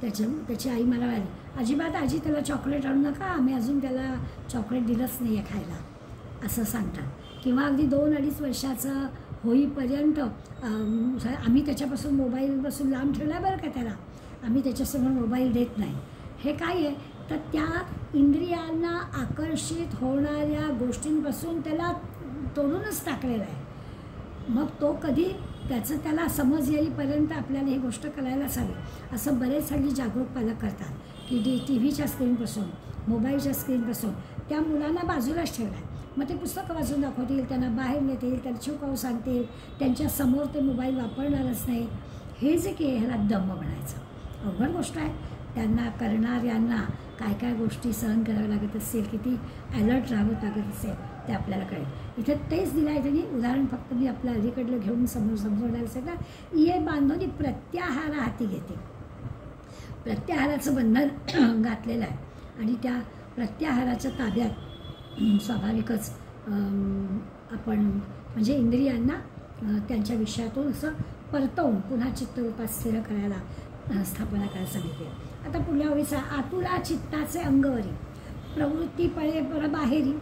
त्याची आई मला म्हणाली अजिबात आजी त्याला चॉकलेट आणू नका, आम्ही अजून त्याला चॉकलेट दिलंच नाही आहे खायला. असं सांगतात. किंवा अगदी 2-2.5 वर्षाचं होईपर्यंत आम्ही त्याच्यापासून मोबाईलपासून लांब ठेवला बरं का त्याला, आम्ही त्याच्यासमोर मोबाईल देत नाही. हे काय आहे तर त्या इंद्रियांना आकर्षित होणाऱ्या गोष्टींपासून त्याला तोडूनच टाकलेला आहे. मग तो कधी त्याचं त्याला समज येईपर्यंत आपल्याला ही गोष्ट करायलाच हवी. असं बरेच हल्ली जागरूक पालक करतात की टी व्हीच्या स्क्रीनपासून, मोबाईलच्या स्क्रीनपासून त्या मुलांना बाजूलाच ठेवला आहे. मग ते पुस्तकं वाचून दाखवतील, त्यांना बाहेर नेतील, त्यांना शिकवून सांगतील, त्यांच्यासमोर ते मोबाईल वापरणारच नाही. हे जे की ह्याला दम म्हणायचं. अवघड गोष्ट आहे. त्यांना करणाऱ्यांना काय काय गोष्टी सहन कराव्या लागत असेल, किती ॲलर्ट राहावं लागत असेल ते आपल्याला कळेल. इथं तेच दिलं आहे त्यांनी उदाहरण. फक्त मी आपल्या अलीकडलं घेऊन समजवणार असेल तर ये बांधून प्रत्याहार हाती घेते. प्रत्याहाराचं बंधन घातलेलं आहे आणि त्या प्रत्याहाराच्या ताब्यात स्वाभाविकच आपण म्हणजे इंद्रियांना त्यांच्या विषयातून असं परतवून पुन्हा चित्तरूपात स्थिर करायला स्थापना करायला सांगितली. आता पुढल्या ओळीचा आतुला चित्ताचे अंगवरी प्रवृत्ती पळे पर बाहेरी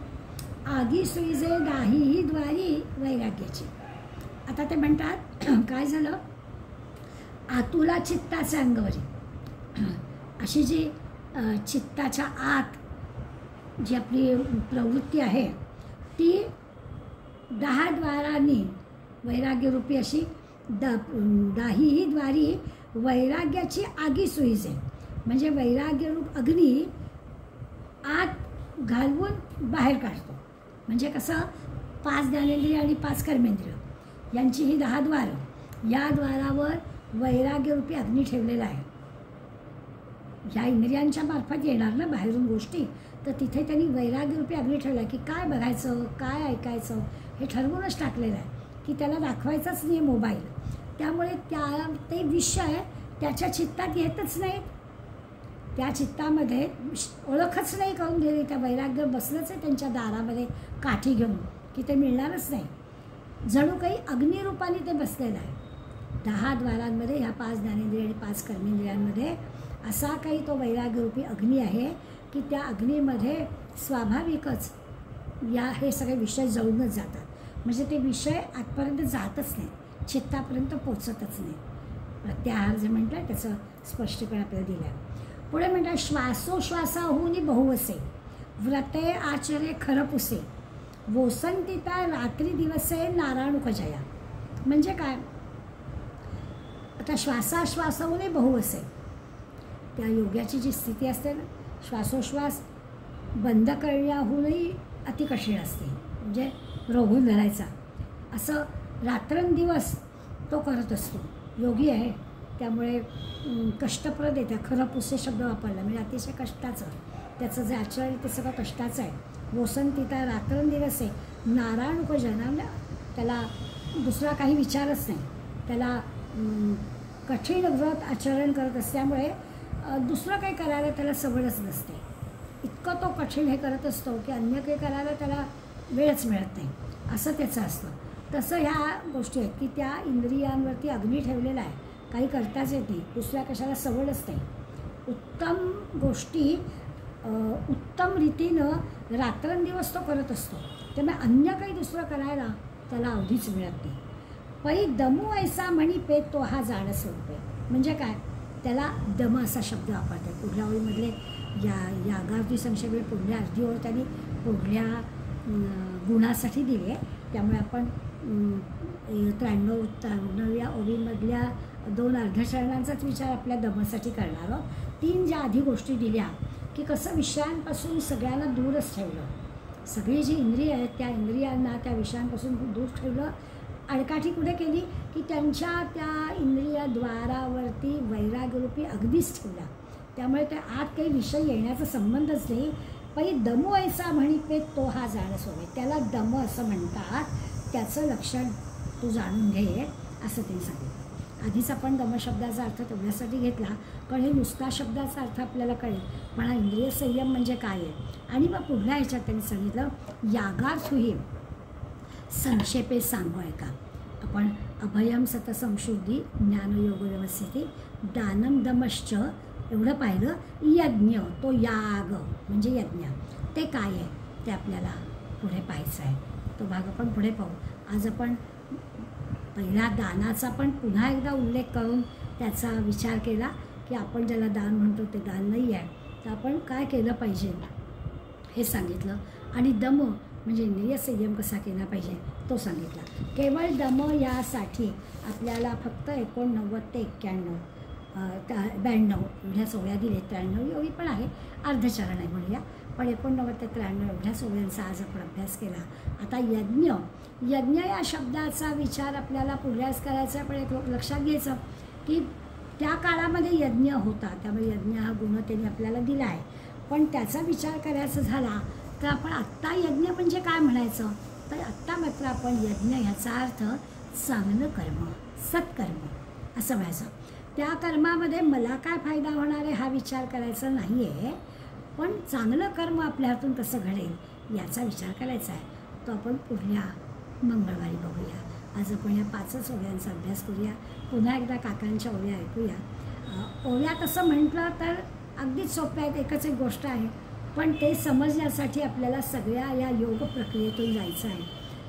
आगी सुईजे दाहीही द्वारी वैराग्याची. आता ते म्हणतात काय झालं, आतुला चित्ताचे अंगवरी अशी जी चित्ताच्या आत जी आपली प्रवृत्ती आहे ती 10 द्वारांनी वैराग्यरूपी अशी दाहीही द्वारी वैराग्याची आगी सुईजे. म्हणजे वैराग्यरूप अग्नी आत घालवून बाहेर काढतो. म्हणजे कसं 5 ज्ञानेंद्रिय आणि 5 कर्मेंद्रिय यांची ही 10 द्वारं, या द्वारावर वैराग्यरूपी अग्नी ठेवलेला आहे. ह्या इंद्रियांच्या मार्फत येणार ना बाहेरून गोष्टी, तर तिथे त्यांनी वैराग्यरूपी अग्नी ठेवला की काय बघायचं, काय ऐकायचं हे ठरवूनच टाकलेलं आहे की त्याला दाखवायचाच नाही मोबाईल. त्यामुळे ते विषय त्याच्या चित्तात येतच नाहीत. त्या चित्तामध्ये ओळखच नाही करून दिली. त्या वैराग्य बसलंच आहे त्यांच्या दारामध्ये काठी घेऊन की ते मिळणारच नाही. जणू काही अग्निरूपाने ते बसलेलं आहे. 10 द्वारांमध्ये ह्या 5 ज्ञानेंद्रिय आणि 5 कर्मेंद्रियांमध्ये असा काही तो वैराग्यरूपी अग्नी आहे की त्या अग्नीमध्ये स्वाभाविकच हे सगळे विषय जळूनच जातात. म्हणजे ते विषय आतपर्यंत जातच नाही, चित्तापर्यंत पोचतच नाही. प्रत्याहार जे म्हटलं त्याचं स्पष्टीकरण आपल्याला दिलं आहे. पुढे म्हणतात श्वासोश्वासाहून बहुवसे व्रते आचरे खरपुसे वसंतिता रात्री दिवसे नारायणुक जया. म्हणजे काय, आता श्वासाश्वासाहून बहुवसे त्या योग्याची जी स्थिती असते ना, श्वासोश्वास बंद करण्याहूनही अतिकठीण असते. म्हणजे रोखून धरायचा असं रात्रंदिवस तो करत असतो. योगी आहे त्यामुळे कष्टप्रद आहे. त्या खरपुसे शब्द वापरला म्हणजे अतिशय कष्टाचं, त्याचं जे आचरण ते सगळं कष्टाचं आहे. वसंतिता रात्रंदिवस आहे नारायणुक जया. त्याला दुसरा काही विचारच नाही. त्याला कठीण व्रत आचरण करत असल्यामुळे दुसरं काही करायला त्याला सवडच नसते. इतकं तो कठीण हे करत असतो की अन्य काही करायला त्याला वेळच मिळत नाही असं त्याचं असतं. तसं ह्या गोष्टी आहेत की त्या इंद्रियांवरती अग्नी ठेवलेला आहे, काही करताच येत नाही, दुसऱ्या कशाला सवडच नाही. उत्तम गोष्टी उत्तम रीतीनं रात्रंदिवस तो करत असतो. त्यामुळे अन्य काही दुसरं करायला त्याला अवधीच मिळत नाही. पै दमू ऐसा म्हणी पेत तो हा जाड स्वरूपे. म्हणजे काय, त्याला दम असा शब्द वापरतात. पुढल्या ओळीमधले यागार्थी संक्षेप पुढल्या अर्धी ओळ त्यांनी पुढल्या गुणासाठी दिली आहे. त्यामुळे आपण 93-94 ओळीमधल्या 2 अर्धचरणांचाच विचार आपल्या दमासाठी करणार आहोत. 3 ज्या आधी गोष्टी दिल्या की कसं विषयांपासून सगळ्यांना दूरच ठेवलं. सगळी जी इंद्रिय आहेत त्या इंद्रियांना त्या विषयांपासून दूर ठेवलं. अडकाठी कुठे केली की त्यांच्या त्या इंद्रिय द्वारावरती वैराग्यरूपी अगदीच ठेवला. त्यामुळे त्या आत काही विषय येण्याचा संबंधच नाही. पै दमू ऐसा म्हणी पेत तो हा जाड सोडे. त्याला दम असं म्हणतात. त्याचं लक्षण तू जाणून घे असं ते सांगितलं. आधीच आपण दम शब्दाचा अर्थ तेवढ्यासाठी घेतला कारण हे नुसता शब्दाचा अर्थ आपल्याला कळेल, पण हा इंद्रिय संयम म्हणजे काय आहे. आणि मग पुढल्या ह्याच्यात त्यांनी सांगितलं यागार्थही संक्षेपे सांगू ऐका. आपण अभयम सतसंशुद्धी ज्ञानयोग व्यवस्थिती दानम दमश्च एवढं पाहिलं. यज्ञ तो याग म्हणजे यज्ञ ते काय आहे ते आपल्याला पुढे पाहायचा आहे. तो भाग आपण पुढे पाहू. आज आपण पहिला दानाचा पण पुन्हा एकदा उल्लेख करून त्याचा विचार केला की आपण ज्याला दान म्हणतो ते दान नाही आहे, तर आपण काय केलं पाहिजे हे सांगितलं. आणि दम म्हणजे नियसंयम कसा केला पाहिजे तो सांगितला. केवळ दम यासाठी आपल्याला फक्त 89 ते 91 92 एवढ्या ओव्या दिले. 93 एवढी पण आहे, अर्धचरण आहे म्हणूया, पण 89 ते 93 एवढ्या ओव्यांचा आज आपण अभ्यास केला. आता यज्ञ, यज्ञ या शब्दाचा विचार आपल्याला पुढल्याच करायचा आहे, पण एक लक्षात घ्यायचं की त्या काळामध्ये यज्ञ होता, त्यामुळे यज्ञ हा गुण त्यांनी आपल्याला दिला आहे. पण त्याचा विचार करायचा झाला तर आपण आत्ता यज्ञ म्हणजे काय म्हणायचं, तर आत्ता मात्र आपण यज्ञ ह्याचा अर्थ चांगलं कर्म, सत्कर्म असं म्हणायचं. त्या कर्मामध्ये मला काय फायदा होणार आहे हा विचार करायचा नाही आहे, पण चांगलं कर्म आपल्या हातून कसं घडेल याचा विचार करायचा आहे. तो आपण पुढल्या मंगळवारी बघूया. आज आपण या 5च ओव्यांचा अभ्यास करूया. पुन्हा एकदा काकांच्या ओव्या ऐकूया. ओव्या तसं म्हटलं तर अगदीच सोप्या आहेत, एकच एक गोष्ट आहे, पण ते समजण्यासाठी आपल्याला सगळ्या या योग प्रक्रियेतून जायचं आहे.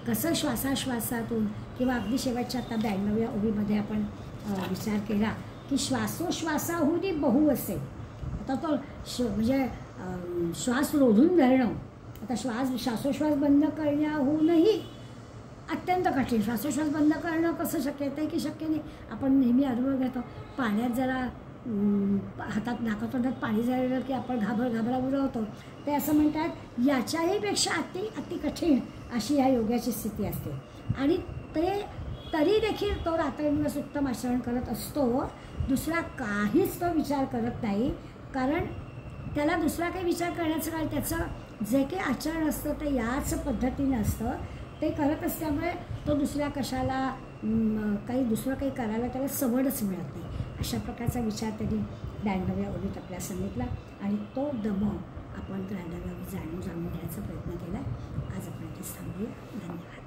कसं श्वासाश्वासातून किंवा अगदी शेवटच्या आता 92व्या ओवीमध्ये आपण विचार केला की श्वासोश्वासाहूनही बहु असेल. आता तो म्हणजे श्वास रोधून धरणं, आता श्वासोश्वास बंद करण्याहूनही अत्यंत कठीण. श्वासोश्वास बंद करणं कसं शक्य आहे की शक्य नाही. आपण नेहमी अनुभव घेतो, पाण्यात जरा हातात नाकातोंडात पाणी जायला की आपण घाबराघाबरा होतो. ते असं म्हणतात याच्याही पेक्षा अति कठीण अशी ह्या योगाची स्थिती असते. आणि ते तरी देखील तो रात्रंदिवस उत्तम आचरण करत असतो. दुसरा काहीच तो विचार करत नाही, कारण त्याला दुसरा काही विचार करण्याचं कारण त्याचं जे काही आचरण असतं ते याच पद्धतीने असतं. ते करत असल्यामुळे तो दुसऱ्या कशाला दुसरं काही करायला त्याला सवडच मिळत नाही. अशा प्रकारचा विचार त्यांनी 92व्या ओवीत आपल्याला सांगितला आणि तो दम आपण 93व्या ओवीत जाणून घ्यायचा प्रयत्न केला. आज आपण इथेच थांबूया. धन्यवाद.